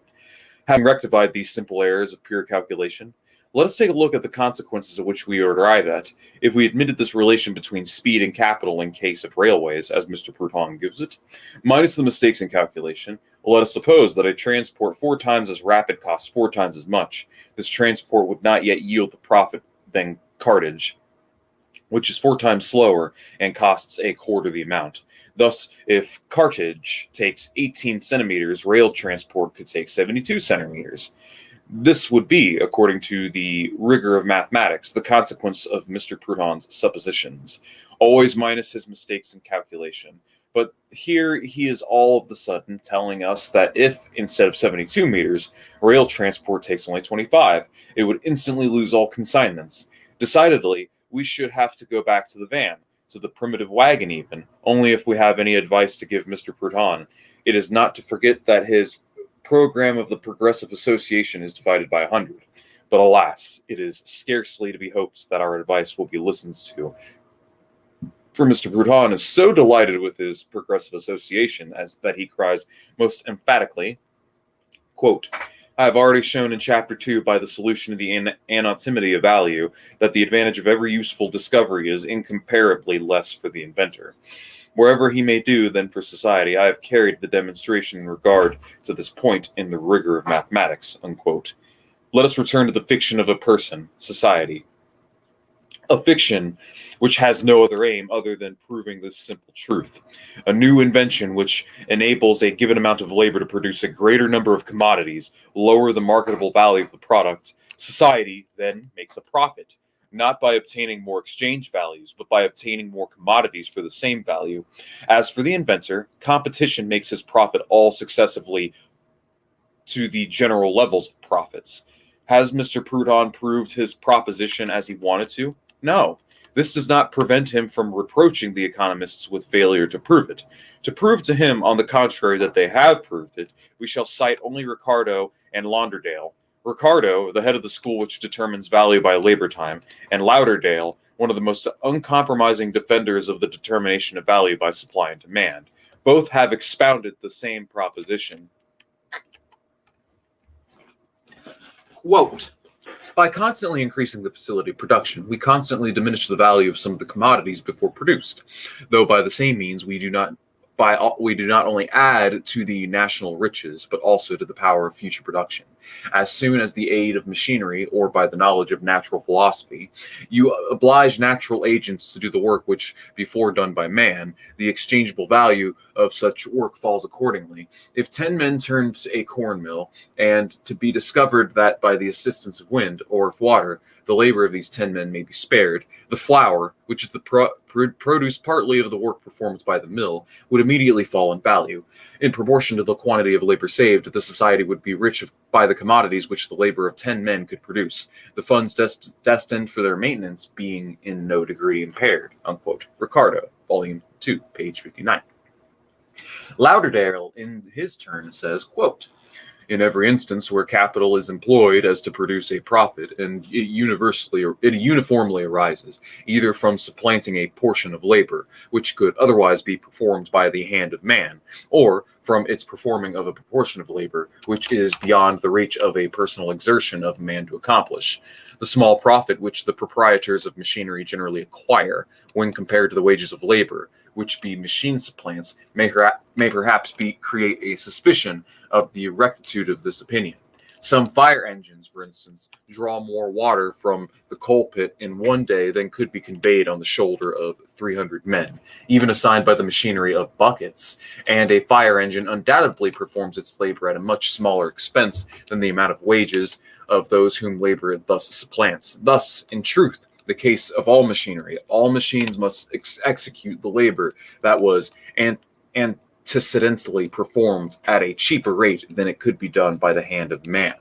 Having rectified these simple errors of pure calculation, let us take a look at the consequences of which we arrive at if we admitted this relation between speed and capital in case of railways, as Mr. Proudhon gives it, minus the mistakes in calculation. Let us suppose that a transport 4 times as rapid costs 4 times as much. This transport would not yet yield the profit than cartage, which is 4 times slower and costs a quarter the amount. Thus, if cartage takes 18 centimeters, rail transport could take 72 centimeters. This would be, according to the rigor of mathematics, the consequence of Mr. Proudhon's suppositions, always minus his mistakes in calculation. But here he is all of the sudden telling us that if, instead of 72 meters, rail transport takes only 25, it would instantly lose all consignments. Decidedly, we should have to go back to the van, to the primitive wagon even, only if we have any advice to give Mr. Proudhon. It is not to forget that his program of the Progressive Association is divided by 100. But alas, it is scarcely to be hoped that our advice will be listened to. For Mr. Proudhon is so delighted with his Progressive Association as that he cries most emphatically, quote, I have already shown in Chapter 2 by the solution of the anonymity of value that the advantage of every useful discovery is incomparably less for the inventor. Wherever he may do than for society, I have carried the demonstration in regard to this point in the rigor of mathematics, unquote. Let us return to the fiction of a person, society. A fiction which has no other aim other than proving this simple truth. A new invention which enables a given amount of labor to produce a greater number of commodities, lower the marketable value of the product. Society then makes a profit, not by obtaining more exchange values, but by obtaining more commodities for the same value. As for the inventor, competition makes his profit all successively to the general levels of profits. Has Mr. Proudhon proved his proposition as he wanted to? No. This does not prevent him from reproaching the economists with failure to prove it. To prove to him, on the contrary, that they have proved it, we shall cite only Ricardo and Lauderdale. Ricardo, the head of the school which determines value by labor time, and Lauderdale, one of the most uncompromising defenders of the determination of value by supply and demand. Both have expounded the same proposition. Quote, by constantly increasing the facility of production, we constantly diminish the value of some of the commodities before produced, though by the same means we do not only add to the national riches, but also to the power of future production. As soon as the aid of machinery, or by the knowledge of natural philosophy, you oblige natural agents to do the work which before done by man, the exchangeable value of such work falls accordingly. If 10 men turn a corn mill, and to be discovered that by the assistance of wind, or of water, the labor of these 10 men may be spared, the flour, which is the produce partly of the work performed by the mill would immediately fall in value. In proportion to the quantity of labor saved, the society would be rich by the commodities which the labor of 10 men could produce, the funds destined for their maintenance being in no degree impaired. Unquote. Ricardo, Volume 2, page 59. Lauderdale, in his turn, says, quote, in every instance where capital is employed as to produce a profit, and it uniformly arises, either from supplanting a portion of labor, which could otherwise be performed by the hand of man, or from its performing of a proportion of labor, which is beyond the reach of a personal exertion of man to accomplish. The small profit which the proprietors of machinery generally acquire, when compared to the wages of labor, which the machine supplants, may perhaps create a suspicion of the rectitude of this opinion. Some fire engines, for instance, draw more water from the coal pit in one day than could be conveyed on the shoulder of 300 men, even assigned by the machinery of buckets, and a fire engine undoubtedly performs its labor at a much smaller expense than the amount of wages of those whom labor thus supplants. Thus, in truth, the case of all machinery. All machines must execute the labor that was antecedently performed at a cheaper rate than it could be done by the hand of man.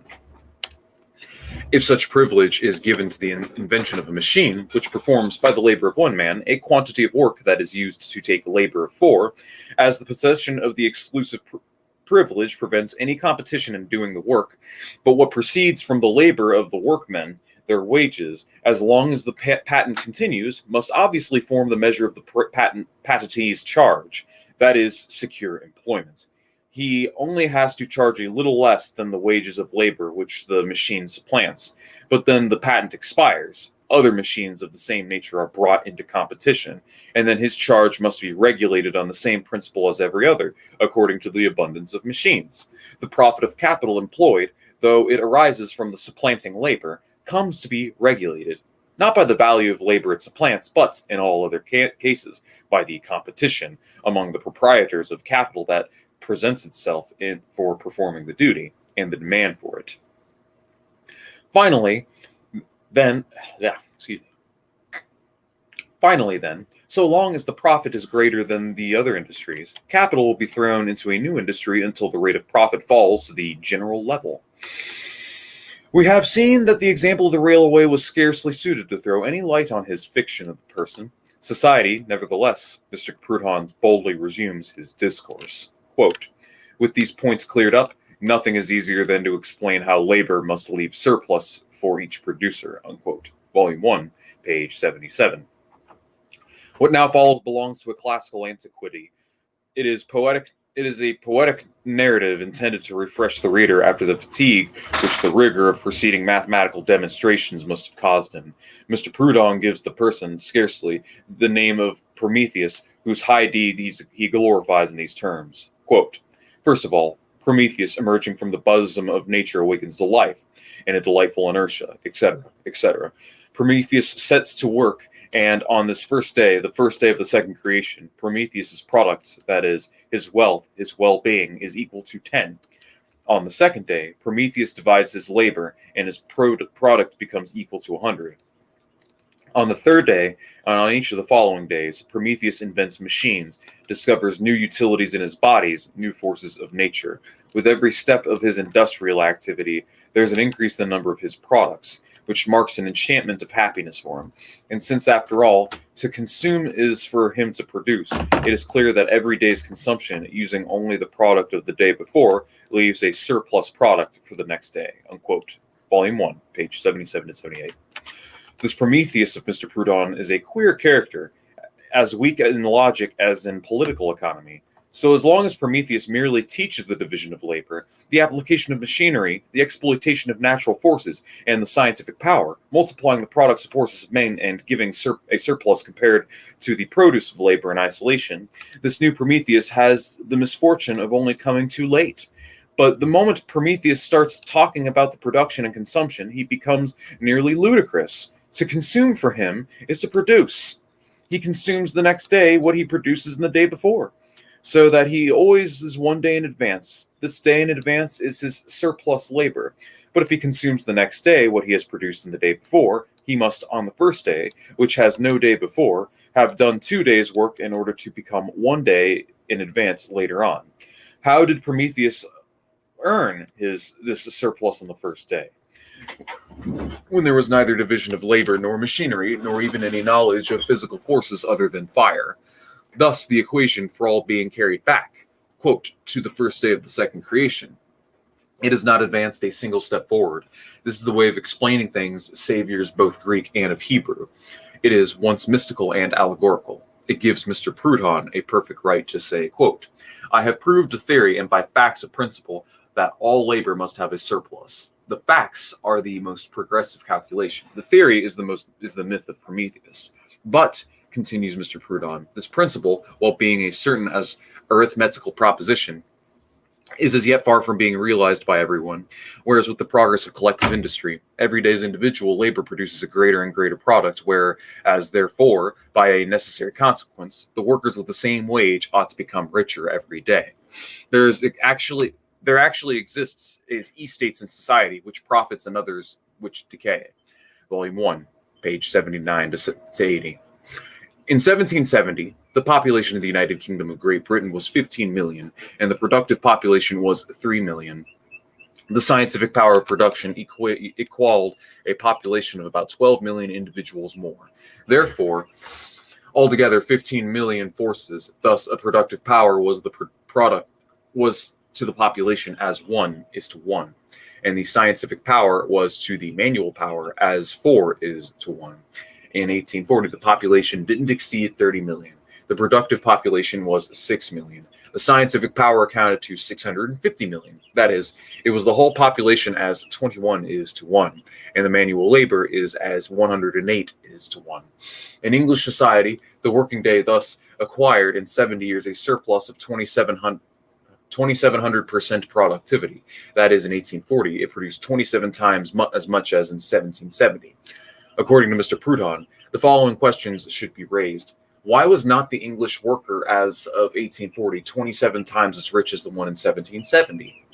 If such privilege is given to the invention of a machine, which performs by the labor of one man a quantity of work that is used to take labor of four, as the possession of the exclusive privilege prevents any competition in doing the work, but what proceeds from the labor of the workmen, their wages, as long as the patent continues, must obviously form the measure of the patentee's charge, that is, secure employment. He only has to charge a little less than the wages of labor which the machine supplants, but then the patent expires. Other machines of the same nature are brought into competition, and then his charge must be regulated on the same principle as every other, according to the abundance of machines. The profit of capital employed, though it arises from the supplanting labor, comes to be regulated, not by the value of labor it supplants, but, in all other cases, by the competition among the proprietors of capital that presents itself for performing the duty, and the demand for it. Finally, then, so long as the profit is greater than the other industries, capital will be thrown into a new industry until the rate of profit falls to the general level. We have seen that the example of the railway was scarcely suited to throw any light on his fiction of the person. Society, nevertheless, Mr. Proudhon boldly resumes his discourse. Quote, with these points cleared up, nothing is easier than to explain how labor must leave surplus for each producer. Unquote. Volume 1, page 77. What now follows belongs to a classical antiquity. It is a poetic narrative intended to refresh the reader after the fatigue which the rigor of preceding mathematical demonstrations must have caused him. Mr. Proudhon gives the person, scarcely, the name of Prometheus, whose high deed he glorifies in these terms. Quote, first of all, Prometheus emerging from the bosom of nature awakens to life, and a delightful inertia, etc., etc. Prometheus sets to work, and on this first day, the first day of the second creation, Prometheus's product, that is, his wealth, his well-being, is equal to 10. On the second day, Prometheus divides his labor, and his product becomes equal to 100. On the third day, and on each of the following days, Prometheus invents machines, discovers new utilities in his bodies, new forces of nature. With every step of his industrial activity, there's an increase in the number of his products, which marks an enchantment of happiness for him. And since, after all, to consume is for him to produce, it is clear that every day's consumption, using only the product of the day before, leaves a surplus product for the next day. Unquote. Volume 1, page 77 to 78. This Prometheus of Mr. Proudhon is a queer character, as weak in logic as in political economy. So as long as Prometheus merely teaches the division of labor, the application of machinery, the exploitation of natural forces, and the scientific power, multiplying the products and forces of men and giving a surplus compared to the produce of labor in isolation, this new Prometheus has the misfortune of only coming too late. But the moment Prometheus starts talking about the production and consumption, he becomes nearly ludicrous. To consume for him is to produce. He consumes the next day what he produces in the day before, so that he always is one day in advance. This day in advance is his surplus labor. But if he consumes the next day what he has produced in the day before, He must, on the first day, which has no day before, have done 2 days' work in order to become 1 day in advance later on. How did Prometheus earn this surplus on the first day, when there was neither division of labor nor machinery, nor even any knowledge of physical forces other than fire? Thus, the equation for all being carried back, quote, to the first day of the second creation. It has not advanced a single step forward. This is the way of explaining things, saviors both Greek and of Hebrew. It is once mystical and allegorical. It gives Mr. Proudhon a perfect right to say, quote, I have proved a theory and by facts a principle that all labor must have a surplus. The facts are the most progressive calculation. The theory is the myth of Prometheus. But, continues Mr. Proudhon, this principle, while being a certain as arithmetical proposition, is as yet far from being realized by everyone, whereas with the progress of collective industry, every day's individual labor produces a greater and greater product, whereas, therefore, by a necessary consequence, the workers with the same wage ought to become richer every day. There actually exists states in society which profits and others which decay. Volume 1, page 79 to 80. In 1770, the population of the United Kingdom of Great Britain was 15 million, and the productive population was 3 million. The scientific power of production equaled a population of about 12 million individuals more. Therefore, altogether 15 million forces. Thus, a productive power was to the population as 1 is to 1, and the scientific power was to the manual power as 4 is to 1. In 1840, the population didn't exceed 30 million. The productive population was 6 million. The scientific power accounted to 650 million. That is, it was the whole population as 21 is to 1, and the manual labor is as 108 is to 1. In English society, the working day thus acquired in 70 years a surplus of 2,700% productivity. That is, in 1840, it produced 27 times as much as in 1770. According to Mr. Proudhon, the following questions should be raised. Why was not the English worker as of 1840 27 times as rich as the one in 1770?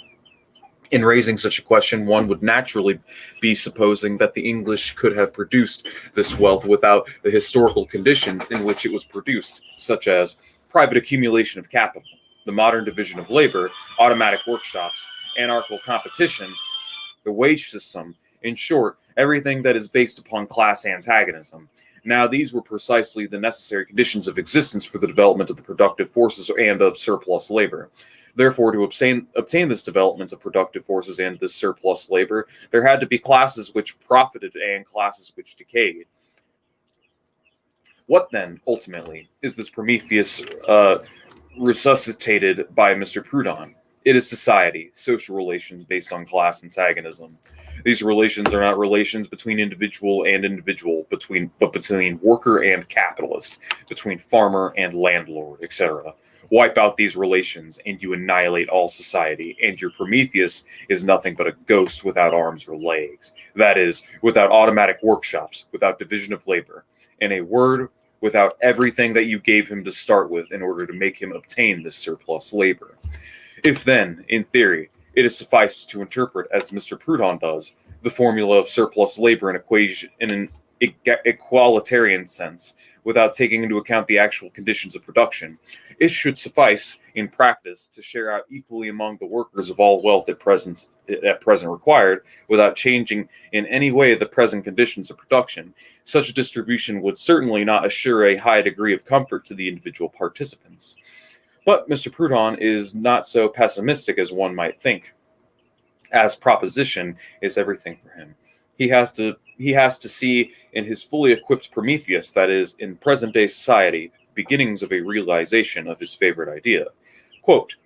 In raising such a question, one would naturally be supposing that the English could have produced this wealth without the historical conditions in which it was produced, such as private accumulation of capital, the modern division of labor, automatic workshops, anarchical competition, the wage system, in short, everything that is based upon class antagonism. Now, these were precisely the necessary conditions of existence for the development of the productive forces and of surplus labor. Therefore, to obtain this development of productive forces and this surplus labor, there had to be classes which profited and classes which decayed. What then, ultimately, is this Prometheus resuscitated by Mr. Proudhon? It is society, social relations based on class antagonism. These relations are not relations between individual and individual, but between worker and capitalist, between farmer and landlord, etc. Wipe out these relations, and you annihilate all society, and your Prometheus is nothing but a ghost without arms or legs. That is, without automatic workshops, without division of labor. In a word, without everything that you gave him to start with in order to make him obtain this surplus labor. If then, in theory, it is sufficed to interpret, as Mr. Proudhon does, the formula of surplus labor in an egalitarian sense, without taking into account the actual conditions of production, it should suffice, in practice, to share out equally among the workers of all wealth at present required, without changing in any way the present conditions of production. Such a distribution would certainly not assure a high degree of comfort to the individual participants. But Mr. Proudhon is not so pessimistic as one might think. As proposition is everything for him. He has to see in his fully equipped Prometheus, that is, in present-day society, beginnings of a realization of his favorite idea. Quote,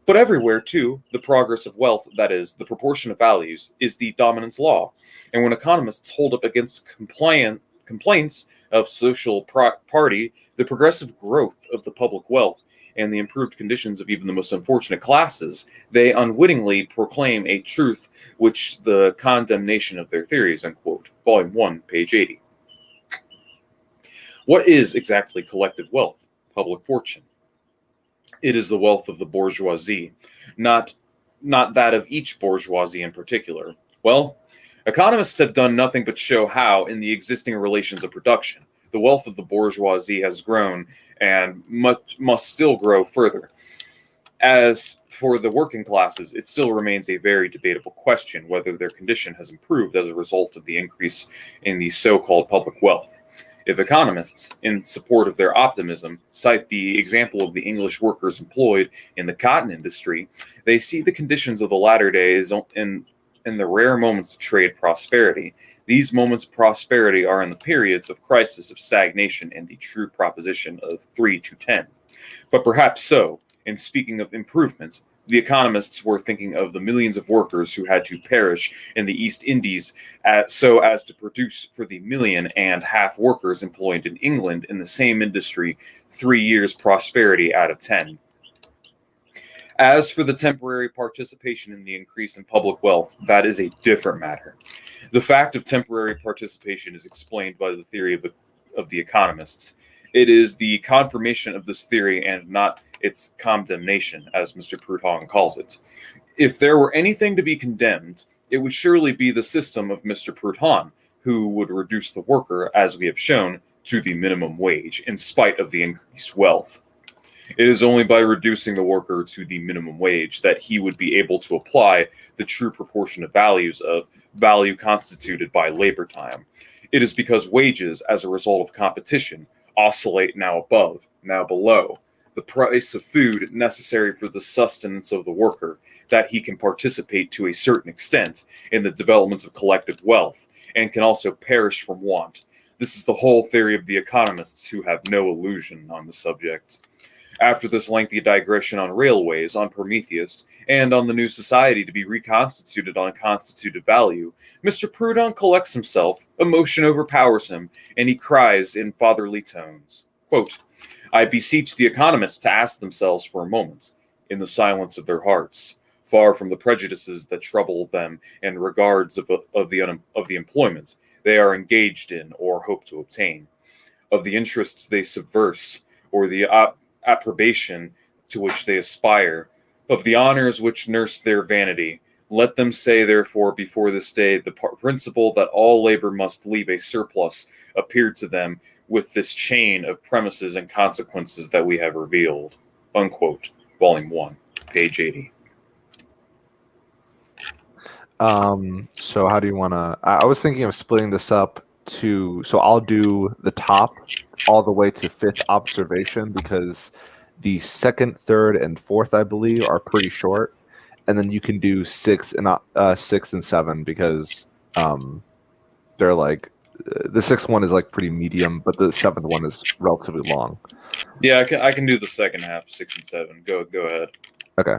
but everywhere, too, the progress of wealth, that is, the proportion of values, is the dominant law. And when economists hold up against complaints of social party, the progressive growth of the public wealth, and the improved conditions of even the most unfortunate classes, they unwittingly proclaim a truth which the condemnation of their theories, unquote. Volume 1, page 80. What is exactly collective wealth, public fortune? It is the wealth of the bourgeoisie, not that of each bourgeoisie in particular. Well, Economists have done nothing but show how, in the existing relations of production, the wealth of the bourgeoisie has grown and must still grow further. As for the working classes, it still remains a very debatable question whether their condition has improved as a result of the increase in the so-called public wealth. If economists, in support of their optimism, cite the example of the English workers employed in the cotton industry, they see the conditions of the latter days in the rare moments of trade prosperity. These moments of prosperity are in the periods of crisis of stagnation and the true proposition of 3 to 10. But perhaps so, in speaking of improvements, the economists were thinking of the millions of workers who had to perish in the East Indies so as to produce for the 1.5 million workers employed in England in the same industry 3 years' prosperity out of 10. As for the temporary participation in the increase in public wealth, that is a different matter. The fact of temporary participation is explained by the theory of the economists. It is the confirmation of this theory and not its condemnation, as Mr. Proudhon calls it. If there were anything to be condemned, it would surely be the system of Mr. Proudhon, who would reduce the worker, as we have shown, to the minimum wage, in spite of the increased wealth. It is only by reducing the worker to the minimum wage that he would be able to apply the true proportion of values of value constituted by labor time. It is because wages, as a result of competition, oscillate now above, now below the price of food necessary for the sustenance of the worker, that he can participate to a certain extent in the development of collective wealth, and can also perish from want. This is the whole theory of the economists, who have no illusion on the subject. After this lengthy digression on railways, on Prometheus, and on the new society to be reconstituted on constitutive value, Mr. Proudhon collects himself, emotion overpowers him, and he cries in fatherly tones, quote, I beseech the economists to ask themselves for a moment, in the silence of their hearts, far from the prejudices that trouble them in regards of the employments they are engaged in or hope to obtain, of the interests they subverse, or the approbation to which they aspire, of the honors which nurse their vanity. Let them say, therefore, before this day, the principle that all labor must leave a surplus appeared to them with this chain of premises and consequences that we have revealed. Unquote. Volume 1, page 80. So how do you want to... I was thinking of splitting this up so I'll do the top all the way to fifth observation, because the second, third, and fourth, I believe, are pretty short, and then you can do sixth and seven, because they're like the sixth one is like pretty medium, but the seventh one is relatively long. Yeah, I can do the second half, 6 and 7. Go ahead. Okay.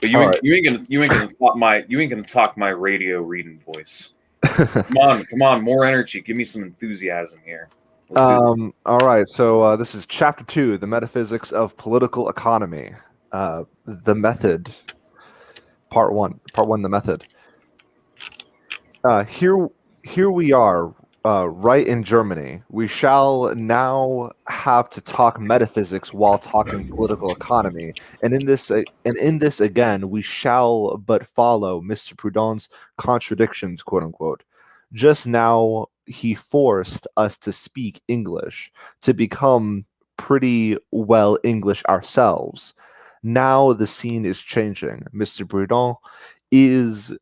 But you ain't gonna talk my radio reading voice. Come on, more energy. Give me some enthusiasm here. All right, so this is chapter 2, the metaphysics of political economy. The method, part 1, the method. Here we are, right in Germany. We shall now have to talk metaphysics while talking political economy, and in this again, we shall but follow Mr. Proudhon's contradictions, quote unquote. Just now, he forced us to speak English, to become pretty well English ourselves. Now the scene is changing. Mr. Proudhon is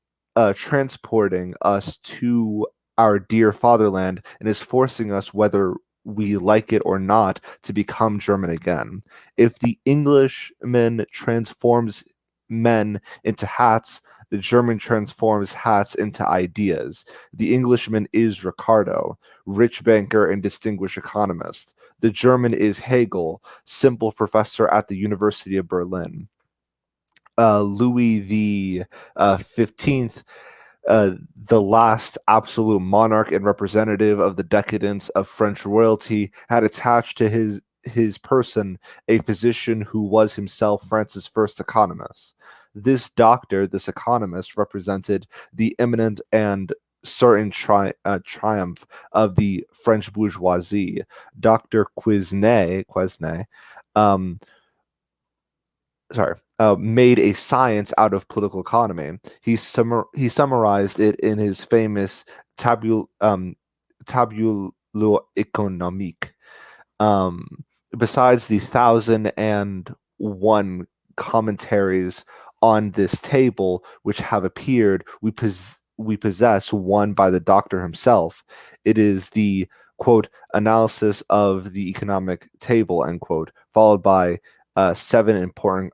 transporting us to our dear fatherland and is forcing us, whether we like it or not, to become German again. If the Englishman transforms men into hats, the German transforms hats into ideas. The Englishman is Ricardo, rich banker and distinguished economist. The German is Hegel, simple professor at the University of Berlin. Louis the 15th, the last absolute monarch and representative of the decadence of French royalty, had attached to his person a physician who was himself France's first economist. This doctor, this economist, represented the imminent and certain triumph of the French bourgeoisie. Dr. Quesnay made a science out of political economy. He summarized it in his famous Tabulo Economique. Besides the 1,001 commentaries on this table which have appeared, we possess one by the doctor himself. It is the quote analysis of the economic table, end quote, followed by 7 important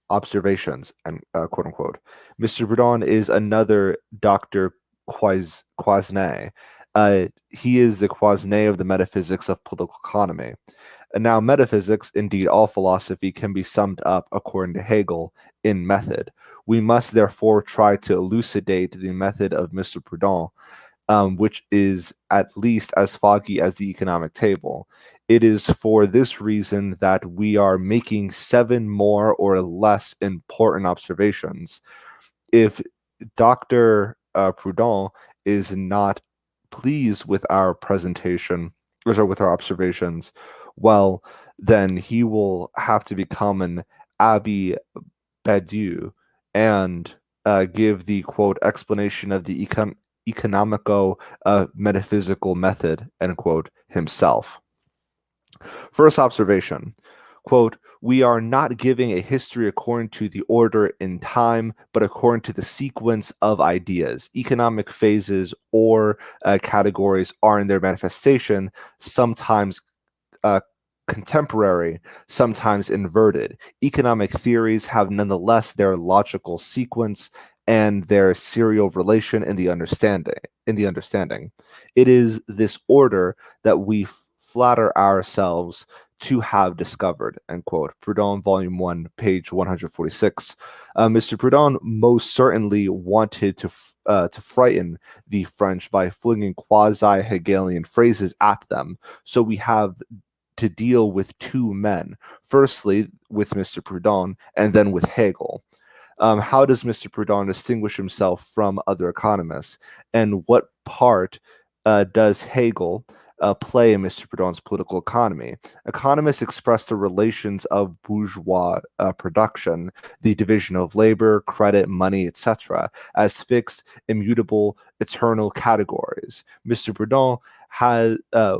observations, and quote unquote. Mr. Bourdon is another Dr. Quasnay. He is the Quasnay of the metaphysics of political economy. And now, metaphysics, indeed all philosophy, can be summed up, according to Hegel, in method. We must therefore try to elucidate the method of Mr. Proudhon, which is at least as foggy as the economic table. It is for this reason that we are making 7 more or less important observations. If Dr. Proudhon is not pleased with our presentation, or with our observations, well, then he will have to become an Abbe Badiou and give the quote explanation of the economico metaphysical method, end quote, himself. First observation, quote, we are not giving a history according to the order in time, but according to the sequence of ideas. Economic phases or categories are in their manifestation sometimes contemporary, sometimes inverted. Economic theories have nonetheless their logical sequence and their serial relation in the understanding. It is this order that we flatter ourselves to have discovered, end quote. Proudhon, Volume 1, page 146. Mr. Proudhon most certainly wanted to frighten the French by flinging quasi-Hegelian phrases at them. So we have to deal with 2 men, firstly with Mr. Proudhon and then with Hegel. How does Mr. Proudhon distinguish himself from other economists? And what part does Hegel play in Mr. Proudhon's political economy? Economists express the relations of bourgeois production, the division of labor, credit, money, etc., as fixed, immutable, eternal categories. Mr. Proudhon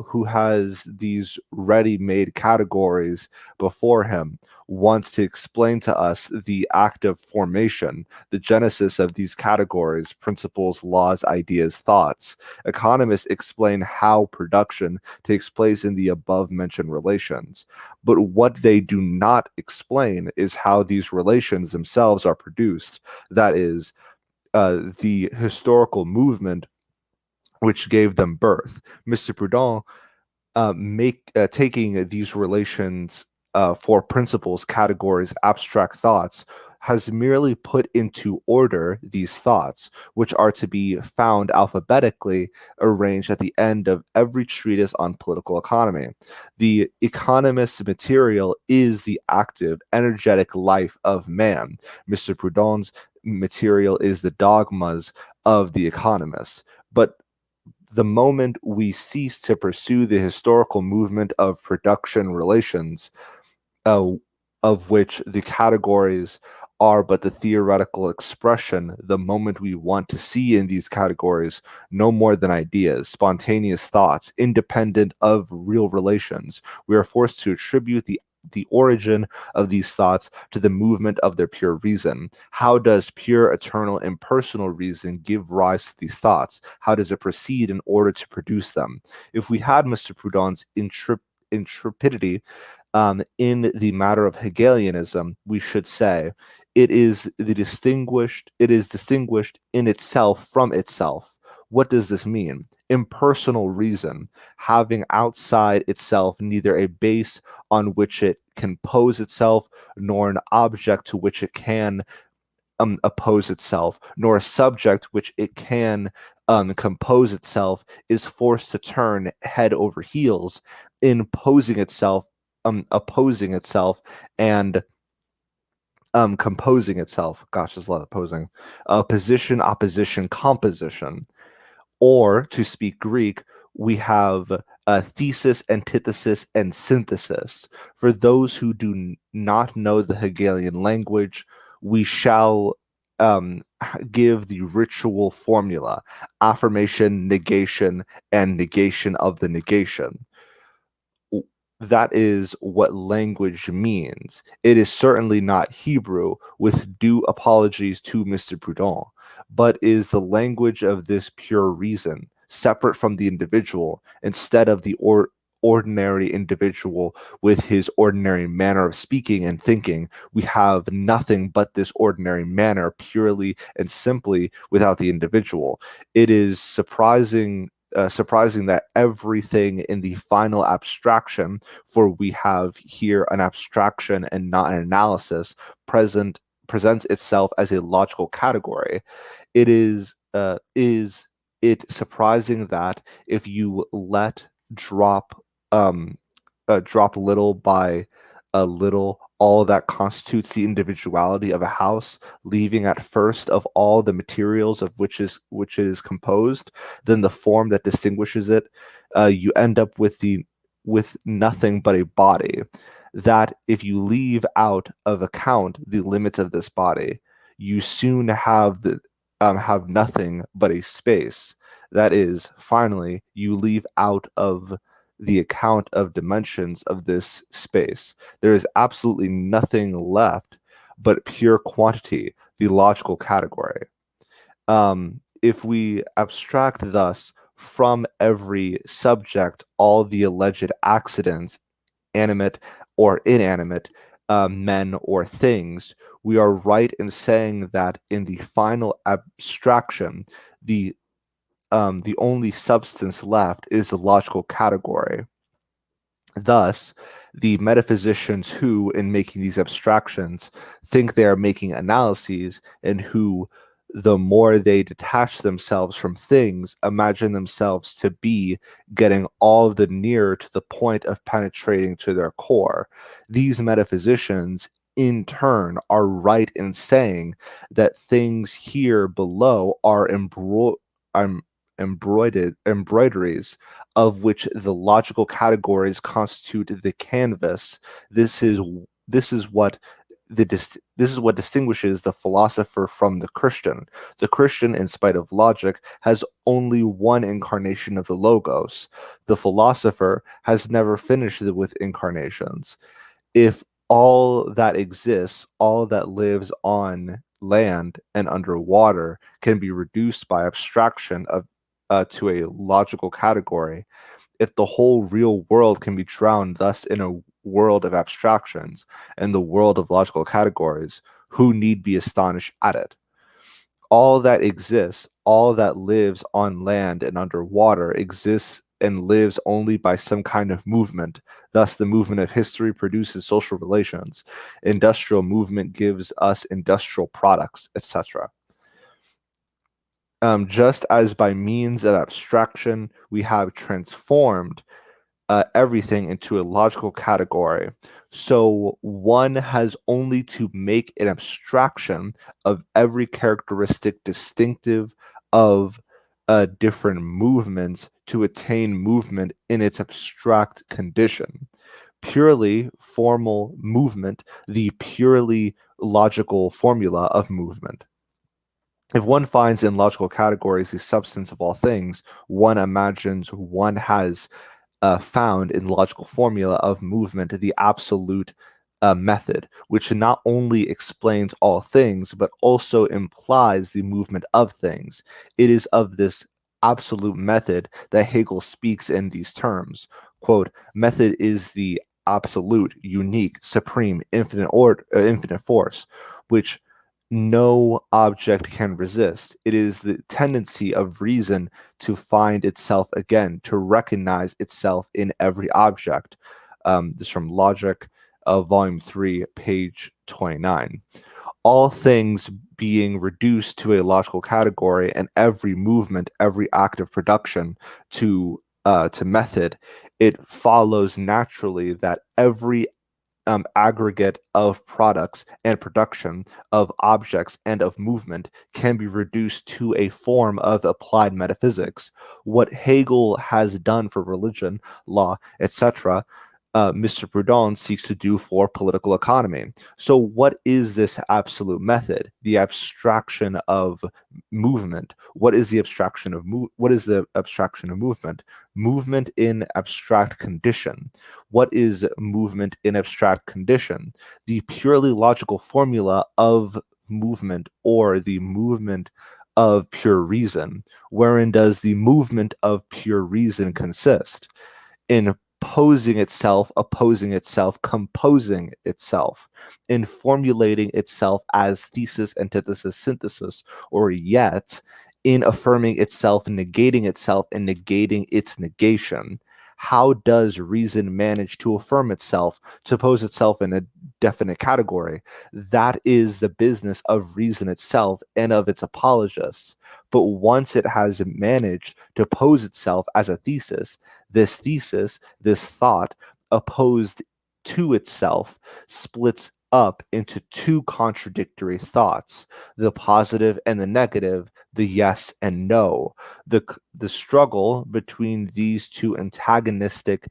who has these ready-made categories before him, wants to explain to us the act of formation, the genesis of these categories, principles, laws, ideas, thoughts. Economists explain how production takes place in the above-mentioned relations. But what they do not explain is how these relations themselves are produced. That is, the historical movement which gave them birth. Mr. Proudhon taking these relations for principles, categories, abstract thoughts, has merely put into order these thoughts, which are to be found alphabetically arranged at the end of every treatise on political economy. The economist's material is the active, energetic life of man. Mr. Proudhon's material is the dogmas of the economists. But the moment we cease to pursue the historical movement of production relations, of which the categories are but the theoretical expression, the moment we want to see in these categories no more than ideas, spontaneous thoughts, independent of real relations, we are forced to attribute the origin of these thoughts to the movement of their pure reason. How does pure, eternal, impersonal reason give rise to these thoughts? How does it proceed in order to produce them? If we had Mr. Proudhon's intrepidity in the matter of Hegelianism, we should say it is distinguished in itself from itself. What does this mean? Impersonal reason, having outside itself neither a base on which it can pose itself, nor an object to which it can oppose itself, nor a subject which it can compose itself, is forced to turn head over heels in opposing itself, and composing itself. Gosh, there's a lot of opposing. Position, opposition, composition. Or, to speak Greek, we have thesis, antithesis, and synthesis. For those who do not know the Hegelian language, we shall give the ritual formula: affirmation, negation, and negation of the negation. That is what language means. It is certainly not Hebrew, with due apologies to Mr. Proudhon, but is the language of this pure reason, separate from the individual, instead of the ordinary individual with his ordinary manner of speaking and thinking. We have nothing but this ordinary manner, purely and simply, without the individual. It is surprising that everything in the final abstraction, for we have here an abstraction and not an analysis, presents itself as a logical category. Is it surprising that if you let drop drop little by a little all that constitutes the individuality of a house, leaving at first of all the materials of which is composed, then the form that distinguishes it, you end up with nothing but a body. That if you leave out of account the limits of this body, you soon have nothing but a space. That is, finally, you leave out of the account of dimensions of this space. There is absolutely nothing left but pure quantity, the logical category. If we abstract thus from every subject all the alleged accidents, animate or inanimate, men or things, we are right in saying that in the final abstraction, the only substance left is the logical category. Thus, the metaphysicians who, in making these abstractions, think they are making analyses, and who, the more they detach themselves from things, imagine themselves to be getting all the nearer to the point of penetrating to their core, these metaphysicians, in turn, are right in saying that things here below are embroideries of which the logical categories constitute the canvas. This is what this is what distinguishes the philosopher from the Christian. The Christian, in spite of logic, has only one incarnation of the logos. The philosopher has never finished with incarnations. If all that exists, all that lives on land and underwater, can be reduced by abstraction to a logical category, if the whole real world can be drowned thus in a world of abstractions and the world of logical categories, who need be astonished at it? All that exists, all that lives on land and underwater, exists and lives only by some kind of movement. Thus, the movement of history produces social relations. Industrial movement gives us industrial products, etc. Just as by means of abstraction we have transformed everything into a logical category, so one has only to make an abstraction of every characteristic distinctive of different movements to attain movement in its abstract condition. Purely formal movement, the purely logical formula of movement. If one finds in logical categories the substance of all things, one imagines one has found in logical formula of movement the absolute method, which not only explains all things, but also implies the movement of things. It is of this absolute method that Hegel speaks in these terms. Quote, method is the absolute, unique, supreme, infinite force, which no object can resist. It is the tendency of reason to find itself again, to recognize itself in every object. This from Logic, Volume 3, page 29. All things being reduced to a logical category, and every movement, every act of production to method, it follows naturally that every aggregate of products and production, of objects and of movement, can be reduced to a form of applied metaphysics. What Hegel has done for religion, law, etc., Mr. Proudhon seeks to do for political economy. So, what is this absolute method? The abstraction of movement. What is the abstraction of what is the abstraction of movement? Movement in abstract condition. What is movement in abstract condition? The purely logical formula of movement, or the movement of pure reason. Wherein does the movement of pure reason consist? In opposing itself, composing itself, in formulating itself as thesis, antithesis, synthesis, or yet in affirming itself, negating itself, and negating its negation. How does reason manage to affirm itself, to pose itself in a definite category? That is the business of reason itself and of its apologists. But once it has managed to pose itself as a thesis, this thought, opposed to itself, splits up into two contradictory thoughts, the positive and the negative, the yes and no. The struggle between these two antagonistic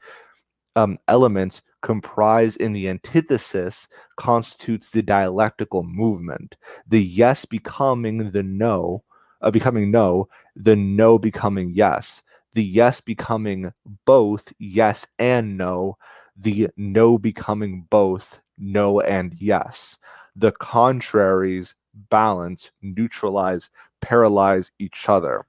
elements comprised in the antithesis constitutes the dialectical movement. The yes becoming the no, becoming no, the no becoming yes, the yes becoming both yes and no, the no becoming both no and yes. The contraries balance, neutralize, paralyze each other.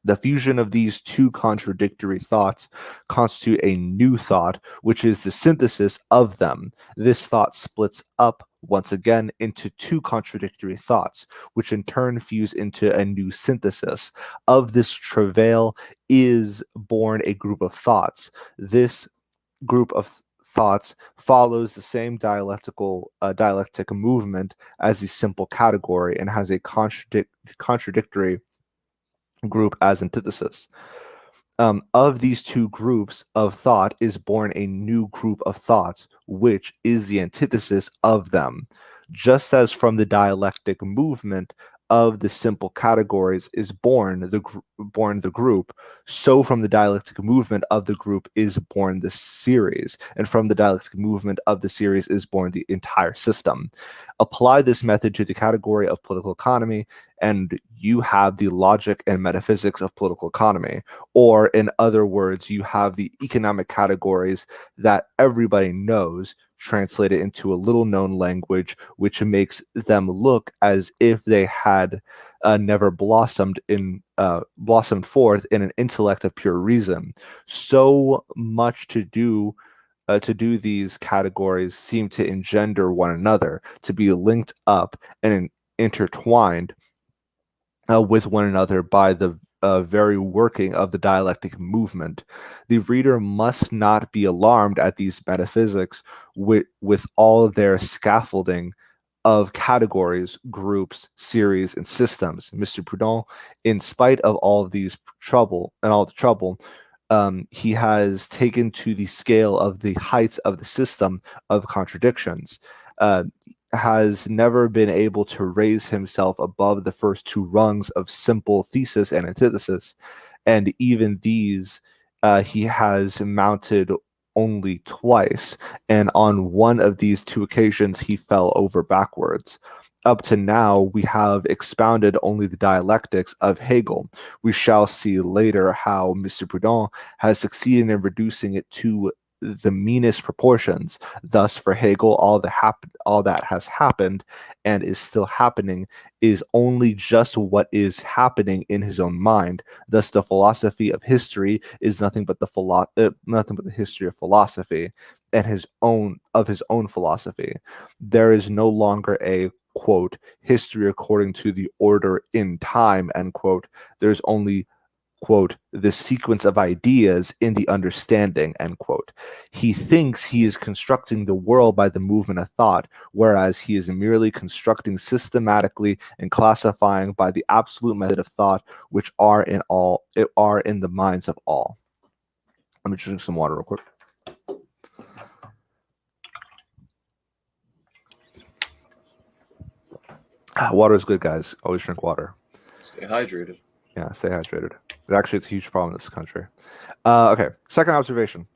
The fusion of these two contradictory thoughts constitute a new thought, which is the synthesis of them. This thought splits up once again into two contradictory thoughts, which in turn fuse into a new synthesis. Of this travail is born a group of thoughts. This group of thoughts follows the same dialectic movement as the simple category and has a contradictory group as antithesis. Of these two groups of thought is born a new group of thoughts, which is the antithesis of them. Just as from the dialectic movement of the simple categories is born the group, so from the dialectic movement of the group is born the series, and from the dialectic movement of the series is born the entire system. Apply this method to the category of political economy, and you have the logic and metaphysics of political economy. Or, in other words, you have the economic categories that everybody knows, translated into a little known language, which makes them look as if they had never blossomed forth in an intellect of pure reason. So much to do these categories seem to engender one another, to be linked up and intertwined with one another by the very working of the dialectic movement. The reader must not be alarmed at these metaphysics with all their scaffolding of categories, groups, series, and systems. Mr. Proudhon, in spite of all of these trouble, he has taken to the scale of the heights of the system of contradictions. Has never been able to raise himself above the first two rungs of simple thesis and antithesis, and even these he has mounted only twice, and on one of these two occasions he fell over backwards. Up to now, we have expounded only the dialectics of Hegel. We shall see later how Mr. Proudhon has succeeded in reducing it to the meanest proportions. Thus, for Hegel, all that has happened and is still happening is only just what is happening in his own mind. Thus, the philosophy of history is nothing but the history of philosophy and his own philosophy. There is no longer a quote history according to the order in time, end quote. There's only quote, the sequence of ideas in the understanding, end quote. He thinks he is constructing the world by the movement of thought, whereas he is merely constructing systematically and classifying by the absolute method of thought, which are in the minds of all. Let me drink some water real quick. Water is good, guys. Always drink water. Stay hydrated. Yeah, stay hydrated. Actually, it's a huge problem in this country. Okay, second observation.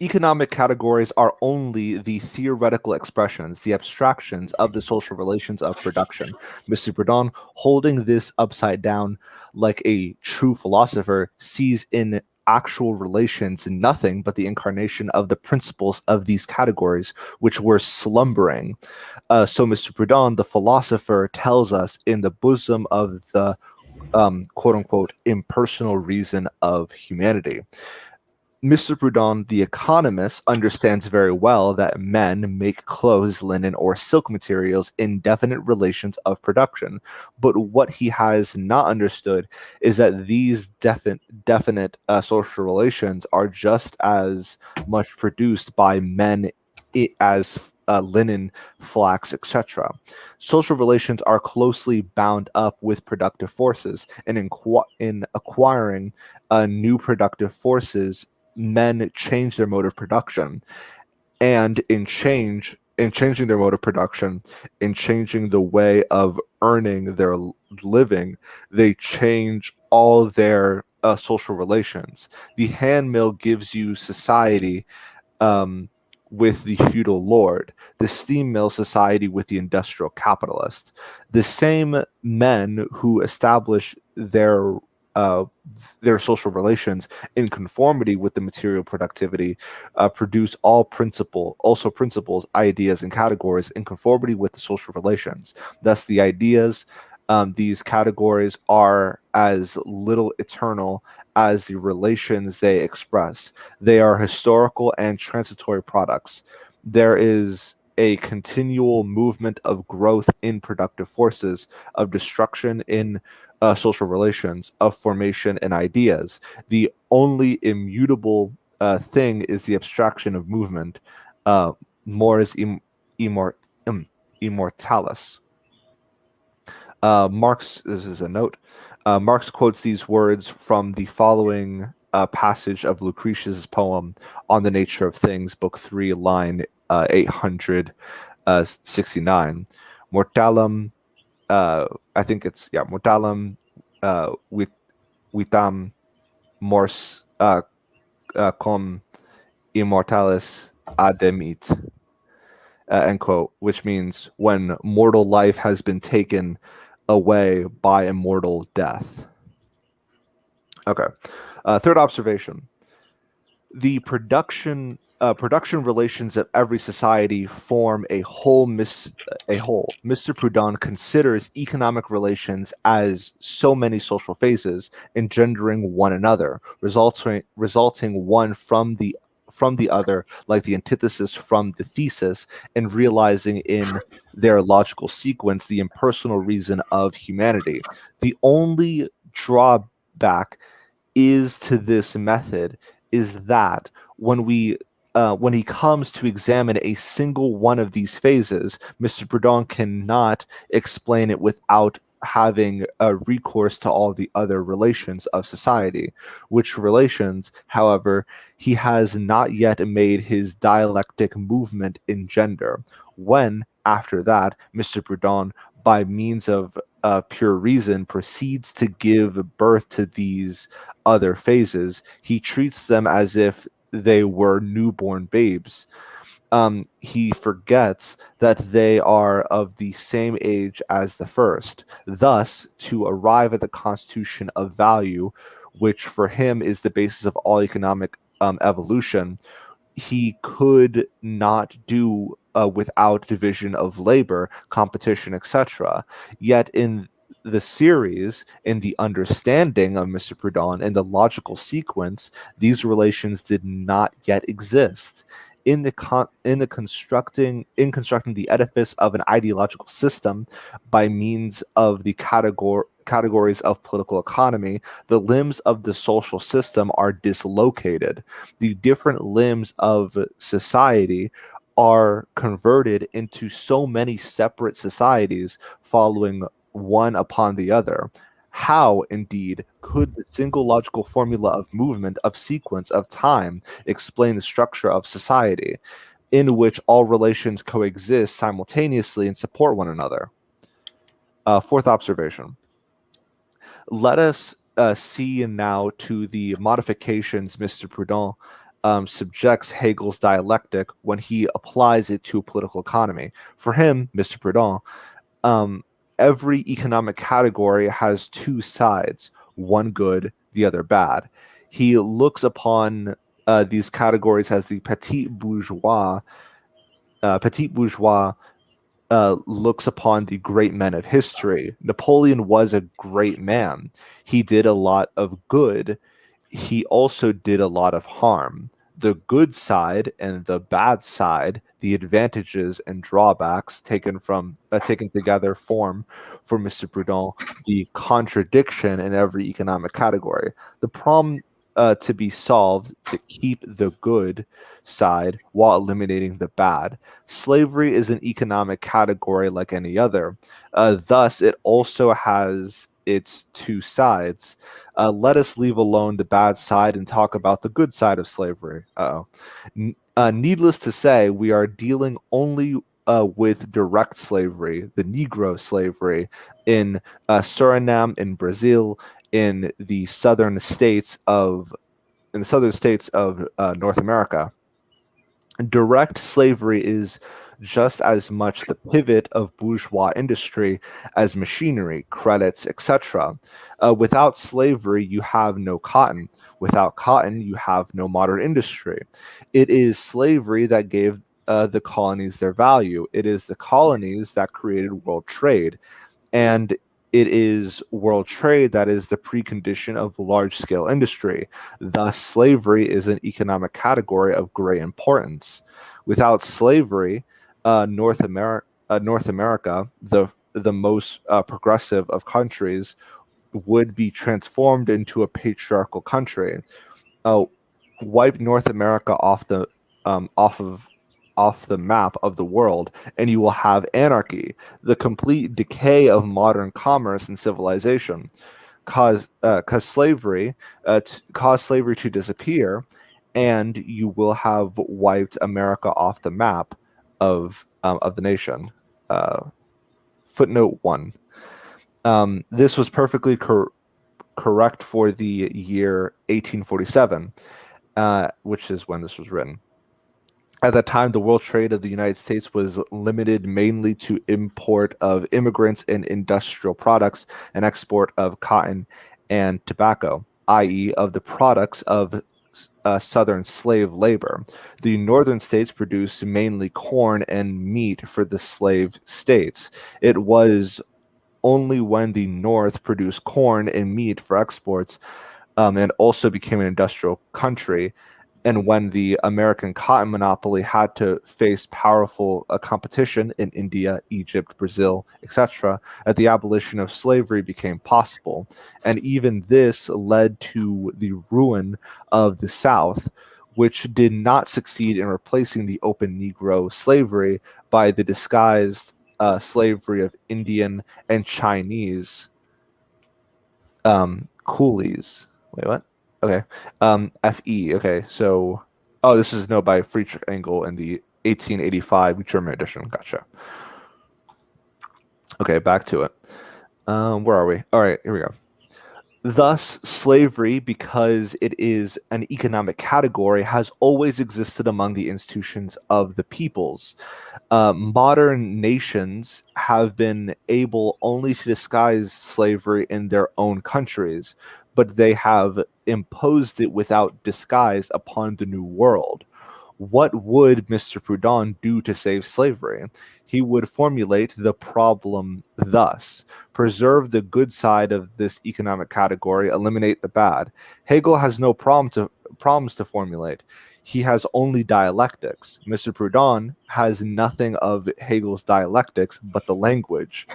Economic categories are only the theoretical expressions, the abstractions of the social relations of production. Mr. Proudhon, holding this upside down like a true philosopher, sees in actual relations nothing but the incarnation of the principles of these categories, which were slumbering. So Mr. Proudhon, the philosopher, tells us in the bosom of the quote unquote impersonal reason of humanity. Mr. Proudhon, the economist, understands very well that men make clothes, linen, or silk materials in definite relations of production. But what he has not understood is that these definite social relations are just as much produced by men as linen, flax, etc. Social relations are closely bound up with productive forces, and in acquiring new productive forces, men change their mode of production, and in changing their mode of production, in changing the way of earning their living, they change all their social relations. The handmill gives you society with the feudal lord, the steam mill society with the industrial capitalist. The same men who establish their social relations in conformity with the material productivity produce also principles, ideas, and categories in conformity with the social relations. Thus, the ideas, these categories are as little eternal as the relations they express. They are historical and transitory products. There is a continual movement of growth in productive forces, of destruction in social relations, of formation and ideas. The only immutable thing is the abstraction of movement. Mors immortalis. Marx, this is a note. Marx quotes these words from the following passage of Lucretius's poem On the Nature of Things, Book 3, line 869. Mortalem, I think it's, yeah, mortalem vitam mors cum immortalis ademit, end quote, which means when mortal life has been taken away by immortal death. Okay. Third observation. The production relations of every society form a whole. Mr. Proudhon considers economic relations as so many social phases engendering one another, resulting one from the other, like the antithesis from the thesis, and realizing in their logical sequence the impersonal reason of humanity. The only drawback is to this method is that when he comes to examine a single one of these phases, Mr. Proudhon cannot explain it without having a recourse to all the other relations of society, which relations, however, he has not yet made his dialectic movement engender. When, after that, Mr. Proudhon, by means of pure reason, proceeds to give birth to these other phases, he treats them as if they were newborn babes. He forgets that they are of the same age as the first. Thus, to arrive at the constitution of value, which for him is the basis of all economic evolution, he could not do without division of labor, competition, etc. Yet in the series, in the understanding of Mr. Proudhon, in the logical sequence, these relations did not yet exist. In constructing the edifice of an ideological system by means of the categories of political economy, the limbs of the social system are dislocated. The different limbs of society are converted into so many separate societies following one upon the other. How, indeed, could the single logical formula of movement, of sequence, of time explain the structure of society in which all relations coexist simultaneously and support one another? Fourth observation. Let us see now to the modifications Mr. Proudhon subjects Hegel's dialectic when he applies it to political economy. For him, Mr. Proudhon, every economic category has two sides, one good, the other bad. He looks upon these categories as the petit bourgeois. Petit bourgeois looks upon the great men of history. Napoleon was a great man. He did a lot of good. He also did a lot of harm. The good side and the bad side, the advantages and drawbacks taken together form for Mr. Proudhon the contradiction in every economic category. The problem to be solved to keep the good side while eliminating the bad. Slavery is an economic category like any other. Thus, it also has its two sides. Let us leave alone the bad side and talk about the good side of slavery. Needless to say, we are dealing only with direct slavery, the Negro slavery in Suriname, in Brazil, in the southern states of North America. Direct slavery is just as much the pivot of bourgeois industry as machinery, credits, etc. Without slavery, you have no cotton. Without cotton, you have no modern industry. It is slavery that gave the colonies their value. It is the colonies that created world trade. And it is world trade that is the precondition of large-scale industry. Thus, slavery is an economic category of great importance. Without slavery, North America, the most progressive of countries, would be transformed into a patriarchal country. Wipe North America off the map of the world, and you will have anarchy, the complete decay of modern commerce and civilization. Cause slavery to disappear, and you will have wiped America off the map of the nation. Footnote 1. This was perfectly correct for the year 1847, which is when this was written. At that time, the world trade of the United States was limited mainly to import of immigrants and industrial products and export of cotton and tobacco, i.e., of the products of Southern slave labor. The northern states produced mainly corn and meat for the slave states. It was only when the North produced corn and meat for exports and also became an industrial country, and when the American cotton monopoly had to face powerful competition in India, Egypt, Brazil, etc., that the abolition of slavery became possible. And even this led to the ruin of the South, which did not succeed in replacing the open Negro slavery by the disguised slavery of Indian and Chinese coolies. Wait, what? Okay. FE. Okay. So, this is by Friedrich Engel in the 1885 German edition. Gotcha. Okay, back to it. Where are we? All right, here we go. Thus, slavery, because it is an economic category, has always existed among the institutions of the peoples. Modern nations have been able only to disguise slavery in their own countries, but they have imposed it without disguise upon the New World. What would Mr. Proudhon do to save slavery? He would formulate the problem thus: preserve the good side of this economic category, eliminate the bad. Hegel has no problems to formulate. He has only dialectics. Mr. Proudhon has nothing of Hegel's dialectics but the language.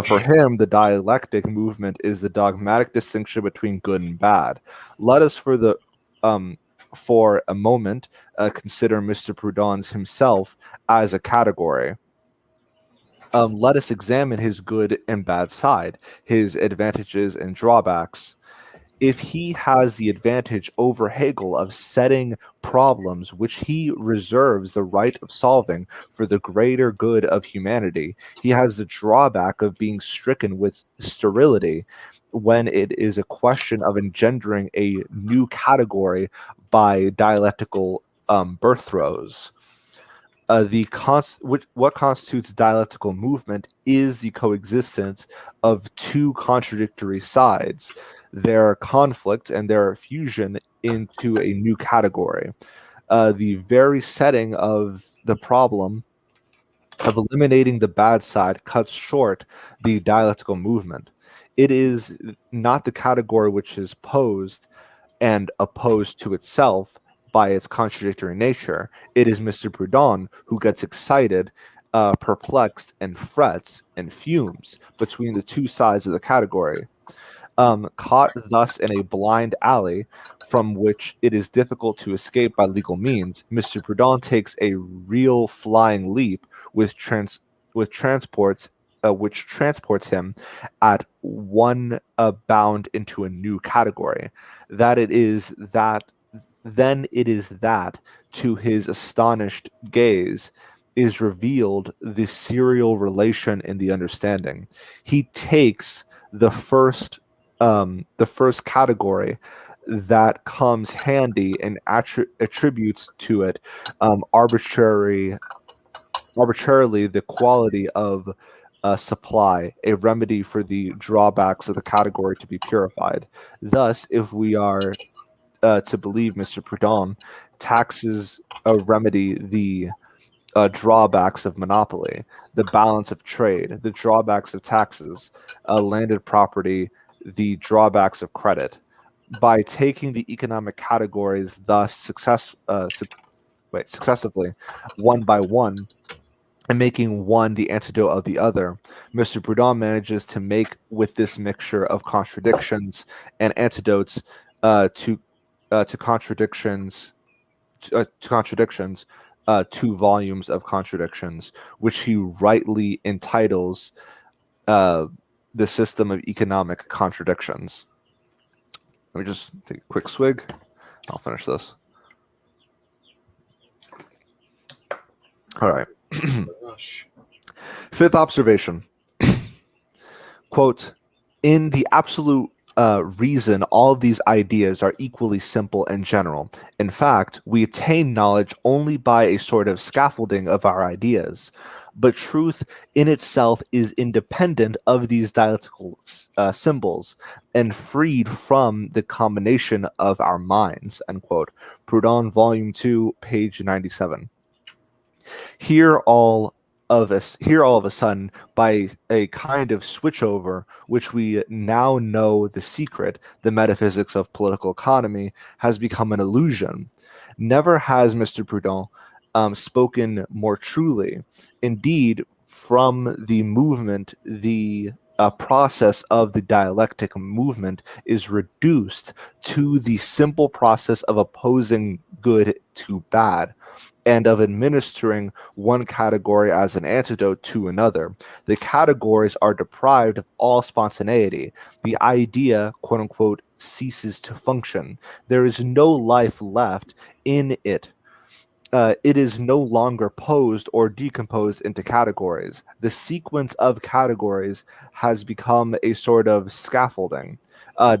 For him, the dialectic movement is the dogmatic distinction between good and bad. Let us, for a moment, consider Mr. Proudhon's himself as a category. Let us examine his good and bad side, his advantages and drawbacks. if he has the advantage over Hegel of setting problems which he reserves the right of solving for the greater good of humanity, he has the drawback of being stricken with sterility when it is a question of engendering a new category by dialectical birth throes. What constitutes dialectical movement is the coexistence of two contradictory sides, their conflict and their fusion into a new category. The very setting of the problem of eliminating the bad side cuts short the dialectical movement. It is not the category which is posed and opposed to itself by its contradictory nature. It is Mr. Proudhon who gets excited, perplexed, and frets and fumes between the two sides of the category. Caught thus in a blind alley from which it is difficult to escape by legal means, Mr. Proudhon takes a real flying leap with transports which transports him at one bound into a new category. Then it is that to his astonished gaze is revealed the serial relation in the understanding. He takes the first category that comes handy and attributes to it arbitrarily the quality of supply, a remedy for the drawbacks of the category to be purified. Thus, if we are to believe Mr. Proudhon, taxes remedy the drawbacks of monopoly, the balance of trade, the drawbacks of taxes, landed property, the drawbacks of credit. By taking the economic categories thus successively, one by one, and making one the antidote of the other, Mr. Proudhon manages to make with this mixture of contradictions and antidotes to contradictions, two volumes of contradictions, which he rightly entitles the system of economic contradictions. Let me just take a quick swig. I'll finish this. All right. Fifth observation. Quote, in the absolute reason, all of these ideas are equally simple and general. In fact, we attain knowledge only by a sort of scaffolding of our ideas. But truth in itself is independent of these dialectical symbols and freed from the combination of our minds, end quote. Proudhon, Volume 2, page 97. Here all of a sudden, by a kind of switchover, which we now know the secret, the metaphysics of political economy, has become an illusion. Never has Mr. Proudhon spoken more truly. Indeed, from the movement, the process of the dialectic movement is reduced to the simple process of opposing good to bad, and of administering one category as an antidote to another. The categories are deprived of all spontaneity. The idea, quote unquote, ceases to function. There is no life left in it. It is no longer posed or decomposed into categories. The sequence of categories has become a sort of scaffolding.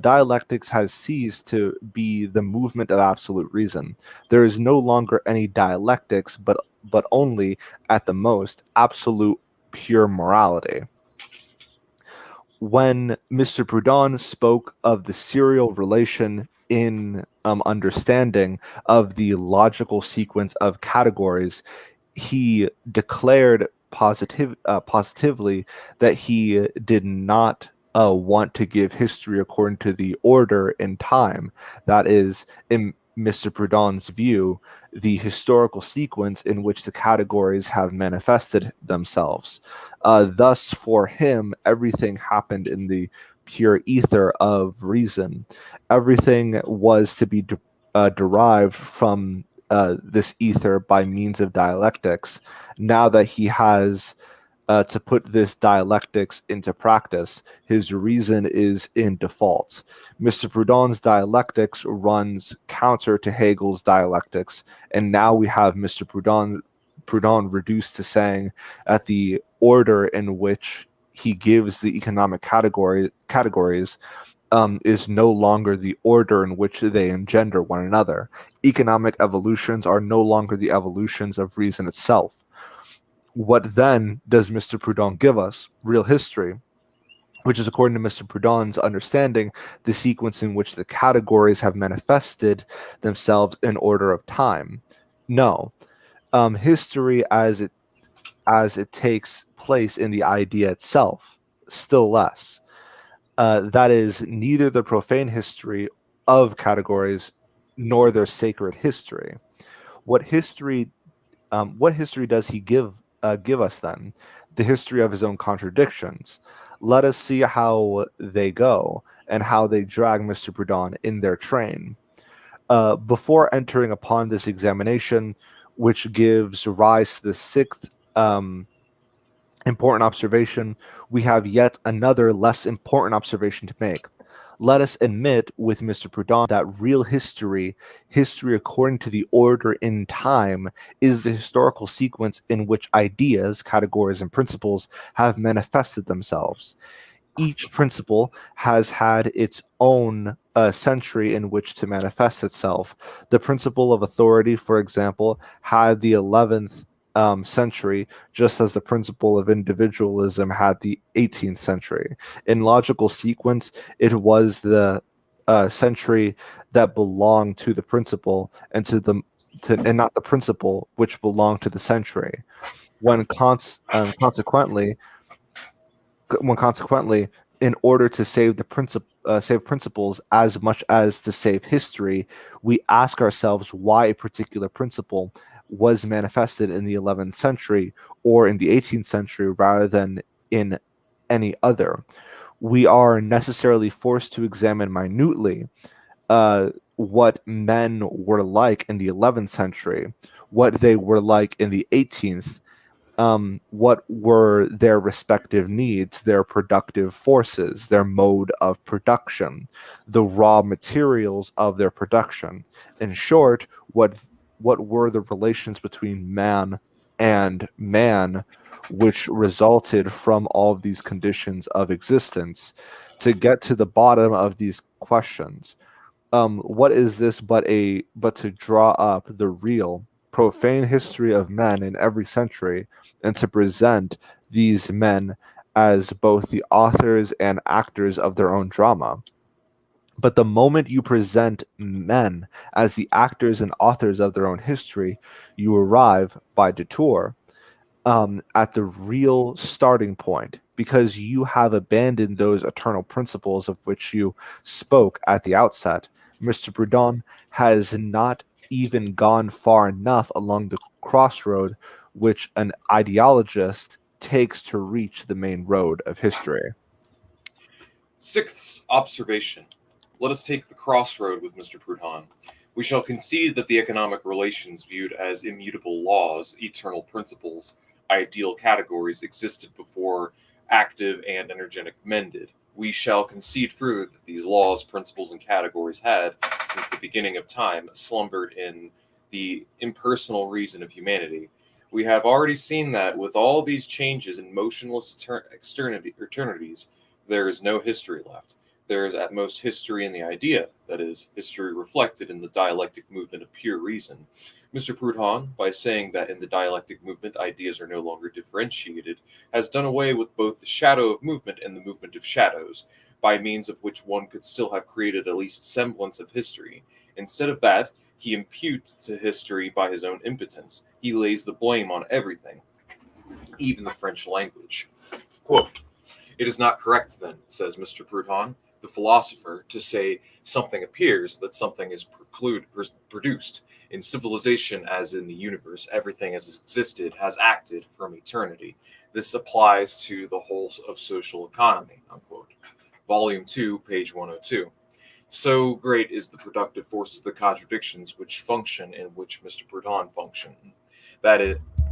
Dialectics has ceased to be the movement of absolute reason. There is no longer any dialectics, but only, at the most, absolute pure morality. When Mr. Proudhon spoke of the serial relation in understanding of the logical sequence of categories, he declared positively that he did not want to give history according to the order in time. That is, in Mr. Proudhon's view, the historical sequence in which the categories have manifested themselves. Thus, for him, everything happened in the pure ether of reason. Everything was to be derived from this ether by means of dialectics. Now that he has to put this dialectics into practice. His reason is in default. Mr. Proudhon's dialectics runs counter to Hegel's dialectics, and now we have Mr. Proudhon reduced to saying that the order in which he gives the economic categories is no longer the order in which they engender one another. Economic evolutions are no longer the evolutions of reason itself. What then does Mr. Proudhon give us? Real history, which is, according to Mr. Proudhon's understanding, the sequence in which the categories have manifested themselves in order of time. No, history as it takes place in the idea itself, still less. That is neither the profane history of categories nor their sacred history. What history does he give us then? The history of his own contradictions. Let us see how they go and how they drag Mr. Proudhon in their train. Before entering upon this examination, which gives rise to the sixth important observation, we have yet another less important observation to make. Let us admit with Mr. Proudhon that real history according to the order in time, is the historical sequence in which ideas, categories, and principles have manifested themselves. Each principle has had its own century in which to manifest itself. The principle of authority, for example, had the 11th century, just as the principle of individualism had the 18th century. In logical sequence, it was the century that belonged to the principle and and not the principle which belonged to the century. When consequently, in order to save save principles as much as to save history, we ask ourselves why a particular principle was manifested in the 11th century or in the 18th century rather than in any other. We are necessarily forced to examine minutely what men were like in the 11th century, what they were like in the 18th, what were their respective needs, their productive forces, their mode of production, the raw materials of their production. In short, what were the relations between man and man, which resulted from all of these conditions of existence. To get to the bottom of these questions, what is this but to draw up the real profane history of men in every century, and to present these men as both the authors and actors of their own drama. But the moment you present men as the actors and authors of their own history, you arrive by detour at the real starting point, because you have abandoned those eternal principles of which you spoke at the outset. Mr. Proudhon has not even gone far enough along the crossroad which an ideologist takes to reach the main road of history. Sixth observation. Let us take the crossroad with Mr. Proudhon. We shall concede that the economic relations viewed as immutable laws, eternal principles, ideal categories existed before active and energetic men did. We shall concede further that these laws, principles, and categories had, since the beginning of time, slumbered in the impersonal reason of humanity. We have already seen that with all these changes in motionless eternities, there is no history left. There is at most history in the idea, that is, history reflected in the dialectic movement of pure reason. Mr. Proudhon, by saying that in the dialectic movement ideas are no longer differentiated, has done away with both the shadow of movement and the movement of shadows, by means of which one could still have created at least semblance of history. Instead of that, he imputes to history by his own impotence. He lays the blame on everything, even the French language. Quote, "It is not correct, then," says Mr. Proudhon, the philosopher, to say something appears, that something is produced. In civilization, as in the universe, everything has existed, has acted from eternity. This applies to the whole of social economy, unquote. Volume 2, page 102. So great is the productive force of the contradictions which function in which Mr. Proudhon functioned, that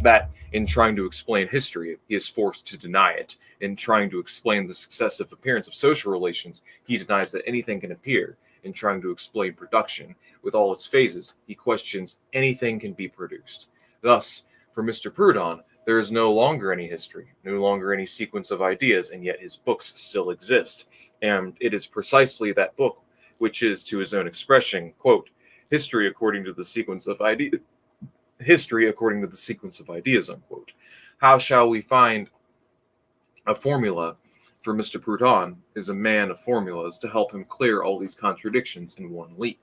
that in trying to explain history, he is forced to deny it. In trying to explain the successive appearance of social relations, he denies that anything can appear. In trying to explain production, with all its phases, he questions anything can be produced. Thus, for Mr. Proudhon, there is no longer any history, no longer any sequence of ideas, and yet his books still exist. And it is precisely that book which is, to his own expression, quote, history according to the sequence of ideas, unquote. How shall we find a formula for Mr. Proudhon is a man of formulas to help him clear all these contradictions in one leap.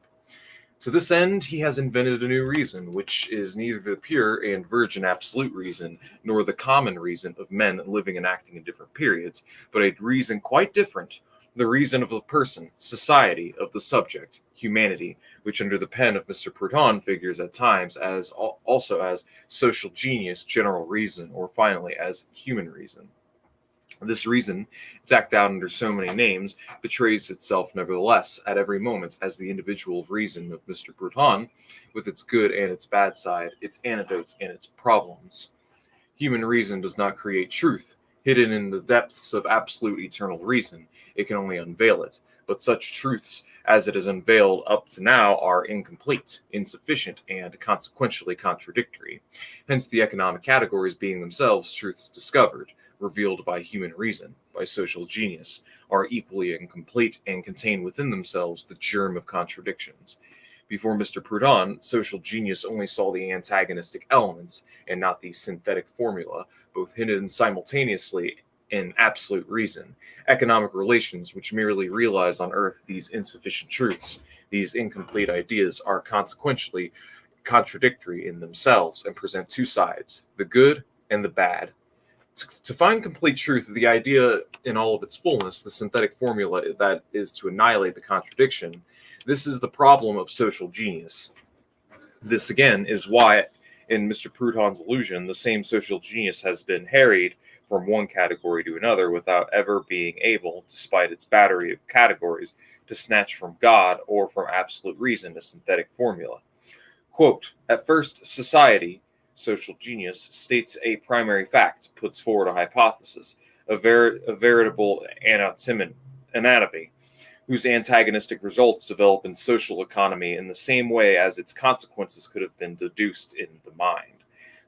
To this end, he has invented a new reason, which is neither the pure and virgin absolute reason, nor the common reason of men living and acting in different periods, but a reason quite different, the reason of the person, society, of the subject, humanity, which under the pen of Mr. Proudhon figures at times as also as social genius, general reason, or finally as human reason. This reason, tacked out under so many names, betrays itself nevertheless at every moment as the individual reason of Mr. Proudhon, with its good and its bad side, its antidotes and its problems. Human reason does not create truth. Hidden in the depths of absolute eternal reason, it can only unveil it. But such truths as it has unveiled up to now are incomplete, insufficient, and consequentially contradictory. Hence the economic categories being themselves truths discovered, revealed by human reason, by social genius, are equally incomplete and contain within themselves the germ of contradictions. Before Mr. Proudhon, social genius only saw the antagonistic elements and not the synthetic formula, both hidden simultaneously in absolute reason. Economic relations, which merely realize on earth these insufficient truths, these incomplete ideas, are consequentially contradictory in themselves and present two sides, the good and the bad. To find complete truth, the idea in all of its fullness, the synthetic formula that is to annihilate the contradiction, this is the problem of social genius. This, again, is why, in Mr. Proudhon's illusion, the same social genius has been harried from one category to another without ever being able, despite its battery of categories, to snatch from God or from absolute reason a synthetic formula. Quote, at first, society, social genius, states a primary fact, puts forward a hypothesis, a veritable anatomy, whose antagonistic results develop in social economy in the same way as its consequences could have been deduced in the mind.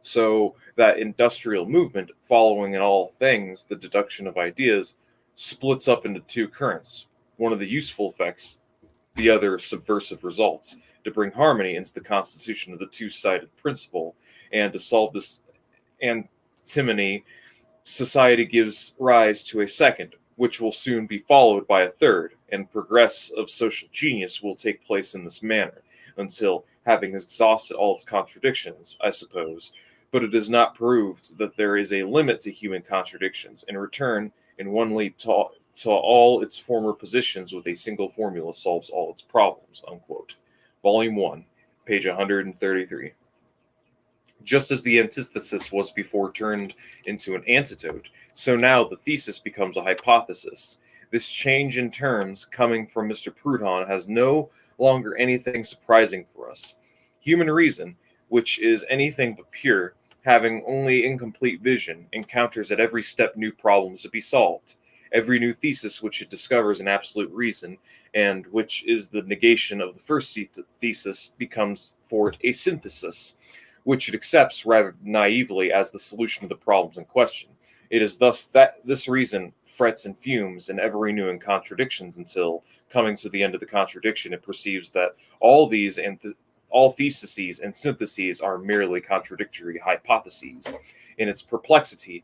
So that industrial movement, following in all things the deduction of ideas, splits up into two currents, one of the useful effects, the other subversive results, to bring harmony into the constitution of the two-sided principle, and to solve this antinomy, society gives rise to a second, which will soon be followed by a third, and progress of social genius will take place in this manner, until, having exhausted all its contradictions, I suppose, but it is not proved that there is a limit to human contradictions, and return in one leap to all its former positions with a single formula solves all its problems, unquote. Volume 1, page 133. Just as the antithesis was before turned into an antidote, so now the thesis becomes a hypothesis. This change in terms coming from Mr. Proudhon has no longer anything surprising for us. Human reason, which is anything but pure, having only incomplete vision, encounters at every step new problems to be solved. Every new thesis which it discovers an absolute reason, and which is the negation of the first thesis, becomes for it a synthesis, which it accepts rather naively as the solution of the problems in question. It is thus that this reason frets and fumes in ever-renewing contradictions until, coming to the end of the contradiction, it perceives that all theses and syntheses are merely contradictory hypotheses. In its perplexity,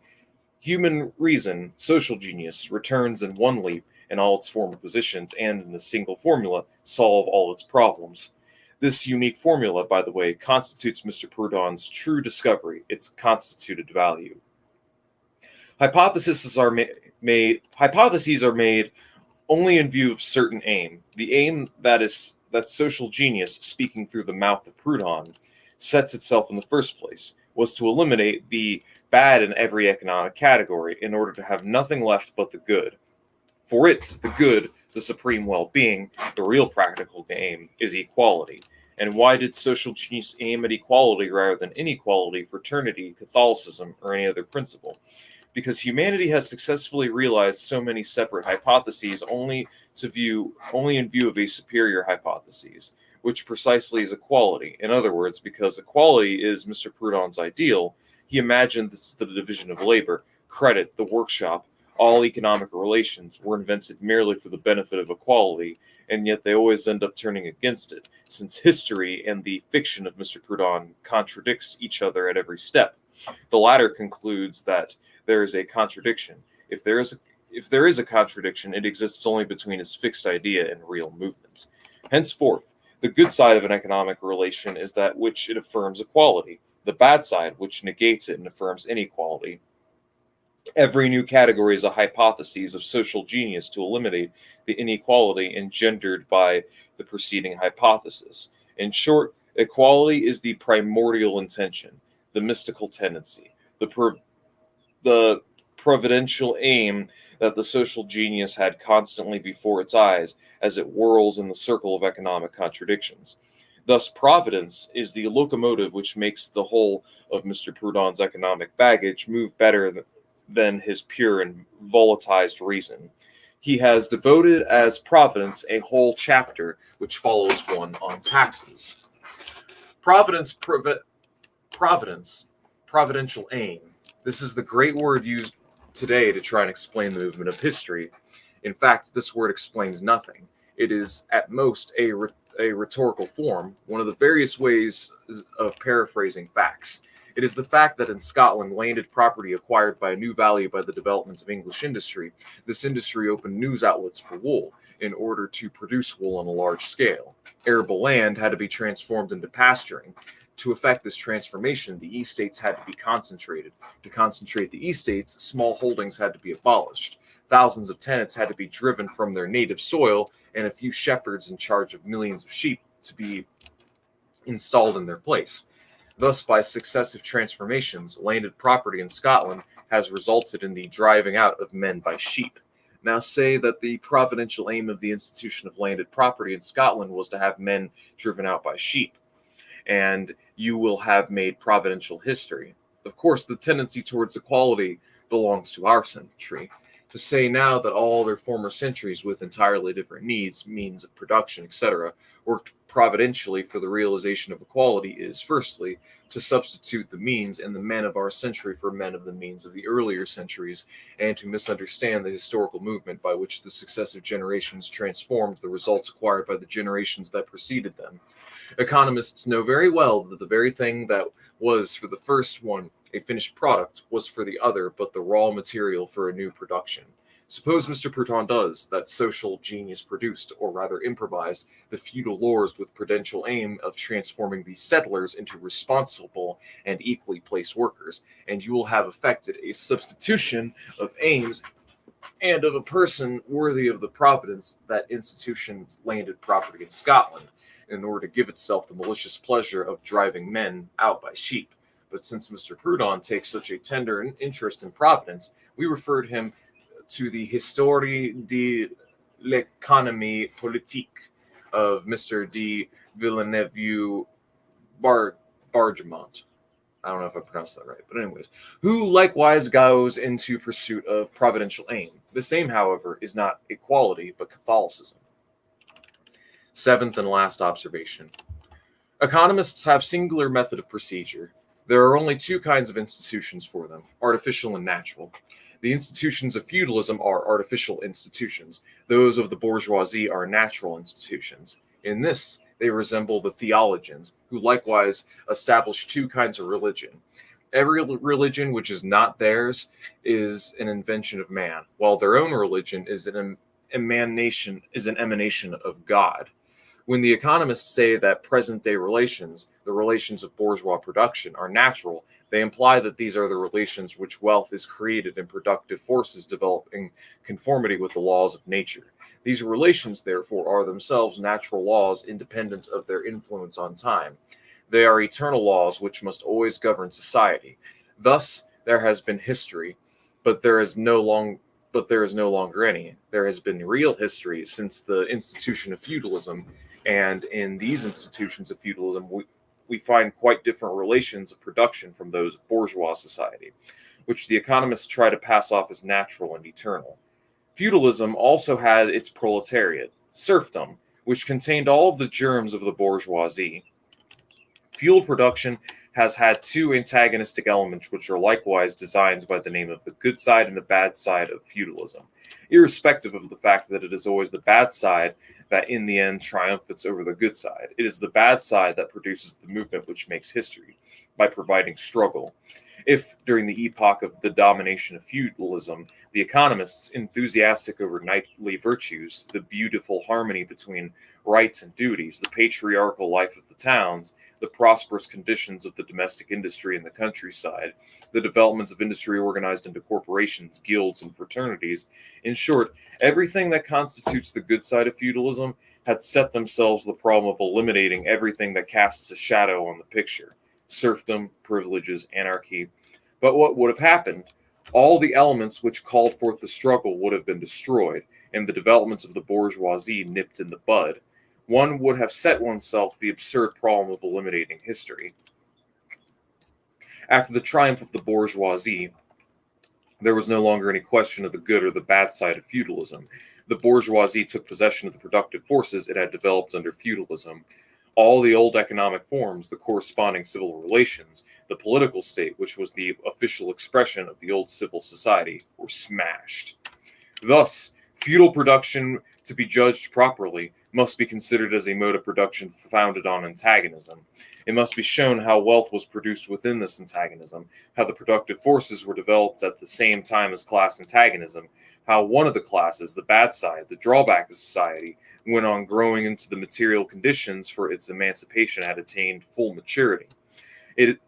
human reason, social genius, returns in one leap in all its former positions and in a single formula solve all its problems. This unique formula, by the way, constitutes Mr. Proudhon's true discovery, its constituted value. Hypotheses are made only in view of certain aim. The aim that social genius, speaking through the mouth of Proudhon, sets itself in the first place, was to eliminate the bad in every economic category in order to have nothing left but the good. For it, the good, the supreme well-being, the real practical aim, is equality. And why did social genius aim at equality rather than inequality, fraternity, Catholicism, or any other principle? Because humanity has successfully realized so many separate hypotheses only in view of a superior hypothesis, which precisely is equality. In other words, because equality is Mr. Proudhon's ideal, he imagined the division of labor, credit, the workshop, all economic relations were invented merely for the benefit of equality, and yet they always end up turning against it, since history and the fiction of Mr. Proudhon contradicts each other at every step. The latter concludes that there is a contradiction. If there is a contradiction, it exists only between his fixed idea and real movement. Henceforth, the good side of an economic relation is that which it affirms equality, the bad side which negates it and affirms inequality. Every new category is a hypothesis of social genius to eliminate the inequality engendered by the preceding hypothesis. In short, equality is the primordial intention, the mystical tendency, the providential aim that the social genius had constantly before its eyes as it whirls in the circle of economic contradictions. Thus, providence is the locomotive which makes the whole of Mr. Proudhon's economic baggage move better than his pure and volatilized reason. He has devoted as providence a whole chapter which follows one on taxes. Providence, providential aim. This is the great word used today to try and explain the movement of history. In fact, this word explains nothing. It is at most a rhetorical form, one of the various ways of paraphrasing facts. It is the fact that in Scotland, landed property acquired by a new value by the development of English industry. This industry opened news outlets for wool in order to produce wool on a large scale. Arable land had to be transformed into pasturing. To effect this transformation, the estates had to be concentrated. To concentrate the estates, small holdings had to be abolished. Thousands of tenants had to be driven from their native soil, and a few shepherds in charge of millions of sheep to be installed in their place. Thus, by successive transformations, landed property in Scotland has resulted in the driving out of men by sheep. Now say that the providential aim of the institution of landed property in Scotland was to have men driven out by sheep, and you will have made providential history. Of course, the tendency towards equality belongs to our century. To say now that all their former centuries with entirely different needs, means of production, etc., worked providentially for the realization of equality is, firstly, to substitute the means and the men of our century for men of the means of the earlier centuries, and to misunderstand the historical movement by which the successive generations transformed the results acquired by the generations that preceded them. Economists know very well that the very thing that was for the first one a finished product was for the other but the raw material for a new production. Suppose Mr. Proudhon does, that social genius produced, or rather improvised, the feudal lords with prudential aim of transforming the settlers into responsible and equally placed workers, and you will have effected a substitution of aims and of a person worthy of the providence that institution landed property in Scotland, in order to give itself the malicious pleasure of driving men out by sheep. But since Mr. Proudhon takes such a tender interest in providence, we referred him to the Histoire de l'économie politique of Mr. de Villeneuve Bargemont. I don't know if I pronounced that right, but anyways, who likewise goes into pursuit of providential aim. This aim, however, is not equality, but Catholicism. Seventh and last observation. Economists have singular method of procedure. There are only two kinds of institutions for them, artificial and natural. The institutions of feudalism are artificial institutions. Those of the bourgeoisie are natural institutions. In this, they resemble the theologians, who likewise establish two kinds of religion. Every religion which is not theirs is an invention of man, while their own religion is an emanation of God. When the economists say that present-day relations, the relations of bourgeois production, are natural, they imply that these are the relations which wealth is created and productive forces develop in conformity with the laws of nature. These relations, therefore, are themselves natural laws independent of their influence on time. They are eternal laws which must always govern society. Thus, there has been history, but there is no longer any. There has been real history since the institution of feudalism, And in these institutions of feudalism, we find quite different relations of production from those of bourgeois society, which the economists try to pass off as natural and eternal. Feudalism also had its proletariat, serfdom, which contained all of the germs of the bourgeoisie. Feudal production has had two antagonistic elements which are likewise designs by the name of the good side and the bad side of feudalism, irrespective of the fact that it is always the bad side that in the end triumphs over the good side. It is the bad side that produces the movement which makes history, by providing struggle. If, during the epoch of the domination of feudalism, the economists, enthusiastic over knightly virtues, the beautiful harmony between rights and duties, the patriarchal life of the towns, the prosperous conditions of the domestic industry in the countryside, the developments of industry organized into corporations, guilds, and fraternities, in short, everything that constitutes the good side of feudalism, had set themselves the problem of eliminating everything that casts a shadow on the picture: serfdom, privileges, anarchy. But what would have happened? All the elements which called forth the struggle would have been destroyed, and the developments of the bourgeoisie nipped in the bud. One would have set oneself the absurd problem of eliminating history. After the triumph of the bourgeoisie, there was no longer any question of the good or the bad side of feudalism. The bourgeoisie took possession of the productive forces it had developed under feudalism. All the old economic forms, the corresponding civil relations, the political state, which was the official expression of the old civil society, were smashed. Thus, feudal production, to be judged properly, must be considered as a mode of production founded on antagonism. It must be shown how wealth was produced within this antagonism, how the productive forces were developed at the same time as class antagonism, how one of the classes, the bad side, the drawback of society, went on growing into the material conditions for its emancipation had attained full maturity. It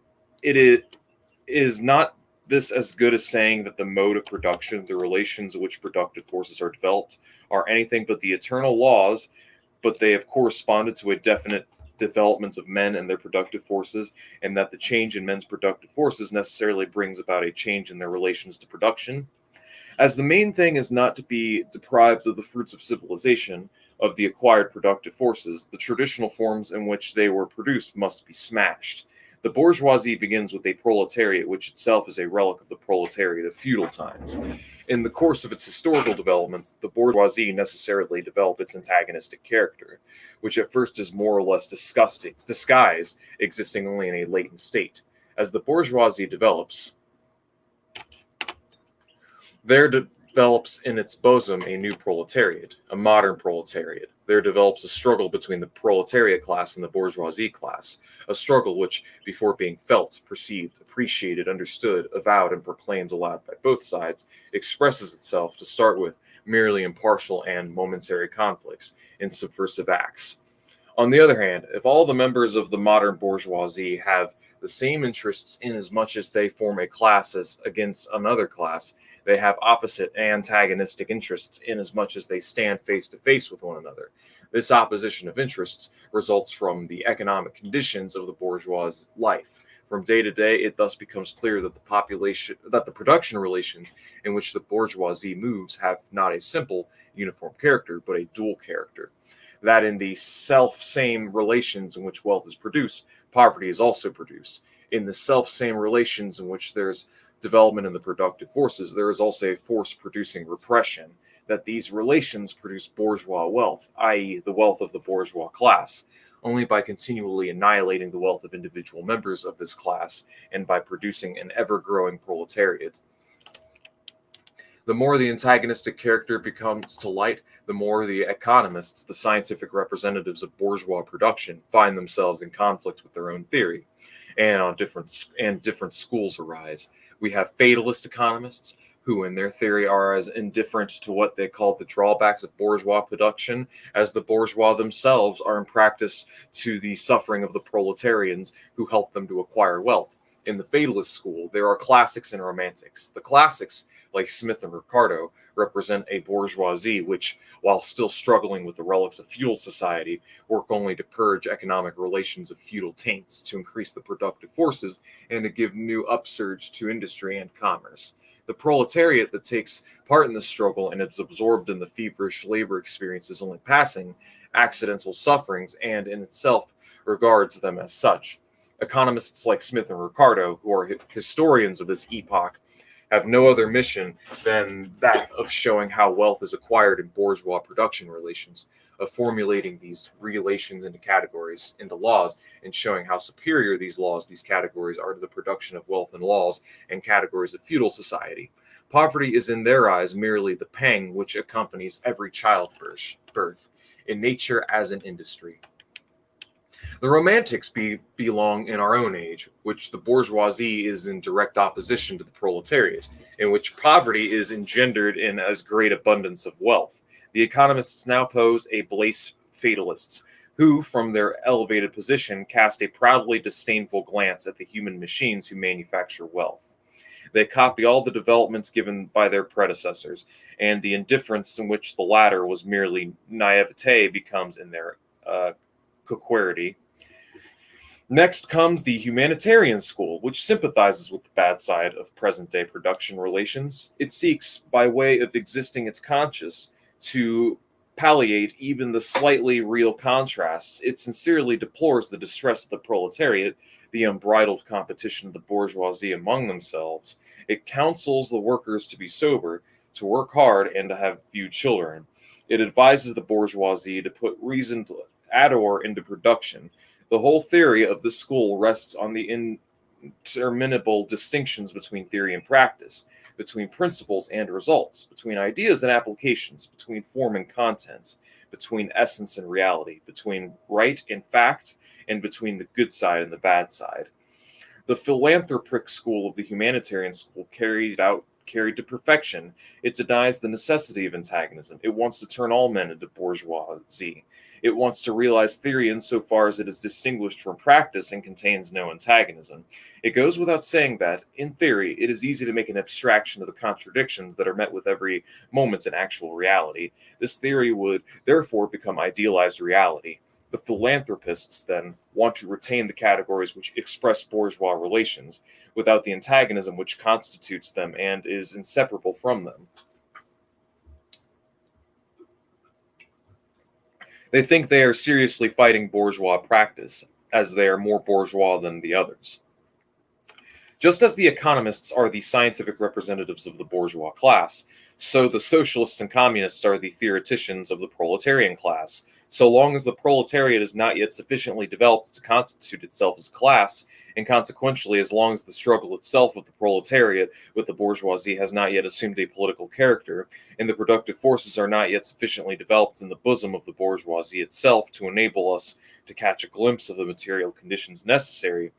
is not this as good as saying that the mode of production, the relations in which productive forces are developed, are anything but the eternal laws, but they have corresponded to a definite developments of men and their productive forces, and that the change in men's productive forces necessarily brings about a change in their relations to production. As the main thing is not to be deprived of the fruits of civilization, of the acquired productive forces, the traditional forms in which they were produced must be smashed. The bourgeoisie begins with a proletariat, which itself is a relic of the proletariat of feudal times. In the course of its historical developments, the bourgeoisie necessarily developed its antagonistic character, which at first is more or less disguised, existing only in a latent state. As the bourgeoisie develops, there develops in its bosom a new proletariat, a modern proletariat. There develops a struggle between the proletariat class and the bourgeoisie class, a struggle which, before being felt, perceived, appreciated, understood, avowed, and proclaimed aloud by both sides, expresses itself, to start with, merely in partial and momentary conflicts, in subversive acts. On the other hand, if all the members of the modern bourgeoisie have the same interests inasmuch as they form a class as against another class, they have opposite antagonistic interests inasmuch as they stand face to face with one another. This opposition of interests results from the economic conditions of the bourgeois life. From day to day, it thus becomes clear that the production relations in which the bourgeoisie moves have not a simple, uniform character, but a dual character. That in the self-same relations in which wealth is produced, poverty is also produced. In the self-same relations in which there's development in the productive forces, there is also a force producing repression, that these relations produce bourgeois wealth, i.e., the wealth of the bourgeois class, only by continually annihilating the wealth of individual members of this class and by producing an ever-growing proletariat. The more the antagonistic character becomes to light, the more the economists, the scientific representatives of bourgeois production, find themselves in conflict with their own theory, and different schools arise. We have fatalist economists who, in their theory, are as indifferent to what they call the drawbacks of bourgeois production as the bourgeois themselves are in practice to the suffering of the proletarians who help them to acquire wealth. In the fatalist school, there are classics and romantics. The classics, like Smith and Ricardo, represent a bourgeoisie which, while still struggling with the relics of feudal society, work only to purge economic relations of feudal taints, to increase the productive forces, and to give new upsurge to industry and commerce. The proletariat that takes part in this struggle and is absorbed in the feverish labor experiences only passing, accidental sufferings, and in itself regards them as such. Economists like Smith and Ricardo, who are historians of this epoch, have no other mission than that of showing how wealth is acquired in bourgeois production relations, of formulating these relations into categories, into laws, and showing how superior these laws, these categories, are to the production of wealth and laws and categories of feudal society. Poverty is in their eyes merely the pang which accompanies every childbirth, in nature as an industry. The Romantics belong in our own age, which the bourgeoisie is in direct opposition to the proletariat, in which poverty is engendered in as great abundance of wealth. The economists now pose a Blaise fatalists, who, from their elevated position, cast a proudly disdainful glance at the human machines who manufacture wealth. They copy all the developments given by their predecessors, and the indifference in which the latter was merely naivete becomes in their coquetry. Next comes the Humanitarian School, which sympathizes with the bad side of present-day production relations. It seeks, by way of existing its conscience, to palliate even the slightly real contrasts. It sincerely deplores the distress of the proletariat, the unbridled competition of the bourgeoisie among themselves. It counsels the workers to be sober, to work hard, and to have few children. It advises the bourgeoisie to put reason into production. The whole theory of the school rests on the interminable distinctions between theory and practice, between principles and results, between ideas and applications, between form and content, between essence and reality, between right and fact, and between the good side and the bad side. The philanthropic school of the Humanitarian School carried to perfection, it denies the necessity of antagonism. It wants to turn all men into bourgeoisie. It wants to realize theory insofar as it is distinguished from practice and contains no antagonism. It goes without saying that, in theory, it is easy to make an abstraction of the contradictions that are met with every moment in actual reality. This theory would therefore become idealized reality. The philanthropists, then, want to retain the categories which express bourgeois relations, without the antagonism which constitutes them and is inseparable from them. They think they are seriously fighting bourgeois practice, as they are more bourgeois than the others. Just as the economists are the scientific representatives of the bourgeois class, so the socialists and communists are the theoreticians of the proletarian class. So long as the proletariat is not yet sufficiently developed to constitute itself as a class, and consequently as long as the struggle itself of the proletariat with the bourgeoisie has not yet assumed a political character, and the productive forces are not yet sufficiently developed in the bosom of the bourgeoisie itself to enable us to catch a glimpse of the material conditions necessary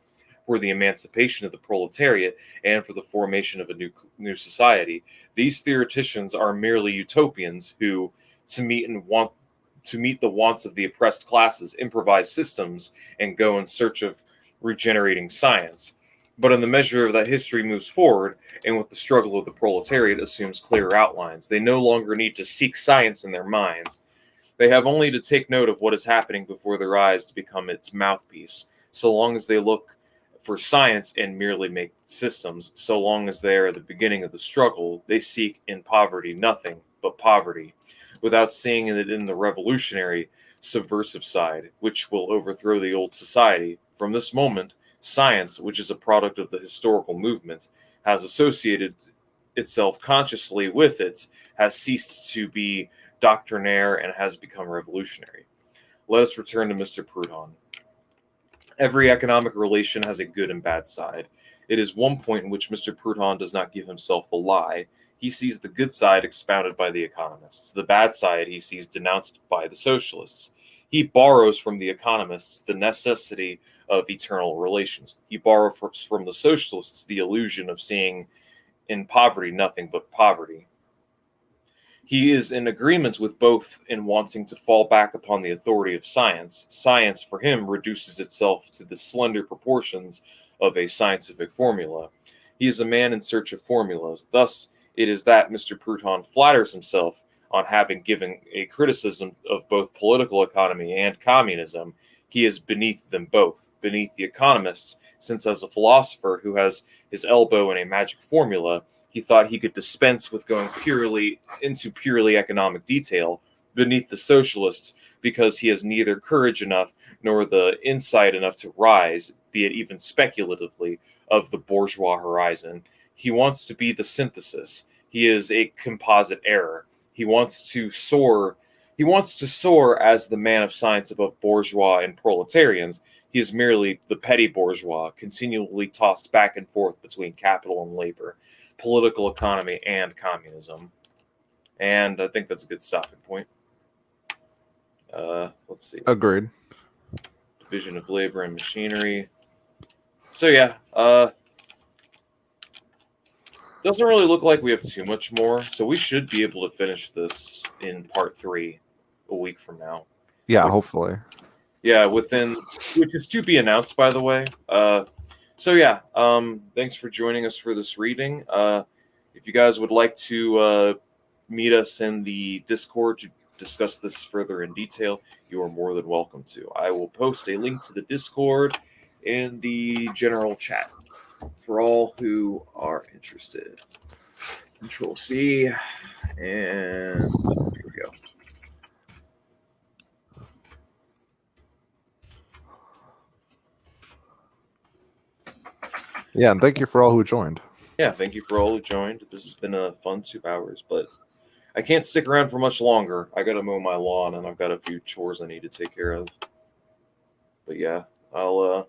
for the emancipation of the proletariat and for the formation of a new society, these theoreticians are merely utopians who, to meet the wants of the oppressed classes, improvise systems and go in search of regenerating science. But in the measure that history moves forward, and with the struggle of the proletariat assumes clearer outlines, they no longer need to seek science in their minds. They have only to take note of what is happening before their eyes to become its mouthpiece. So long as they look for science and merely make systems, so long as they are at the beginning of the struggle, they seek in poverty nothing but poverty, without seeing it in the revolutionary, subversive side, which will overthrow the old society. From this moment, science, which is a product of the historical movements, has associated itself consciously with it, has ceased to be doctrinaire, and has become revolutionary. Let us return to Mr. Proudhon. Every economic relation has a good and bad side. It is one point in which Mr. Proudhon does not give himself the lie. He sees the good side expounded by the economists. The bad side he sees denounced by the socialists. He borrows from the economists the necessity of eternal relations. He borrows from the socialists the illusion of seeing in poverty nothing but poverty. He is in agreement with both in wanting to fall back upon the authority of science. Science, for him, reduces itself to the slender proportions of a scientific formula. He is a man in search of formulas. Thus, it is that Mr. Proudhon flatters himself on having given a criticism of both political economy and communism. He is beneath them both, beneath the economists, since as a philosopher who has his elbow in a magic formula, he thought he could dispense with going purely economic detail, beneath the socialists because he has neither courage enough nor the insight enough to rise, be it even speculatively, of the bourgeois horizon. He wants to be the synthesis. He is a composite error. He wants to soar. He wants to soar as the man of science above bourgeois and proletarians. He is merely the petty bourgeois, continually tossed back and forth between capital and labor, political economy and communism. And I think that's a good stopping point. Let's see. Agreed. Division of labor and machinery. So yeah, doesn't really look like we have too much more. So we should be able to finish this in part 3 a week from now. Yeah, hopefully. Yeah, which is to be announced, by the way. So yeah, thanks for joining us for this reading. If you guys would like to meet us in the Discord to discuss this further in detail, you are more than welcome to. I will post a link to the Discord in the general chat for all who are interested. Control C, and here we go. Yeah, and thank you for all who joined. Yeah, thank you for all who joined. This has been a fun 2 hours, but I can't stick around for much longer. I gotta mow my lawn, and I've got a few chores I need to take care of. But yeah, I'll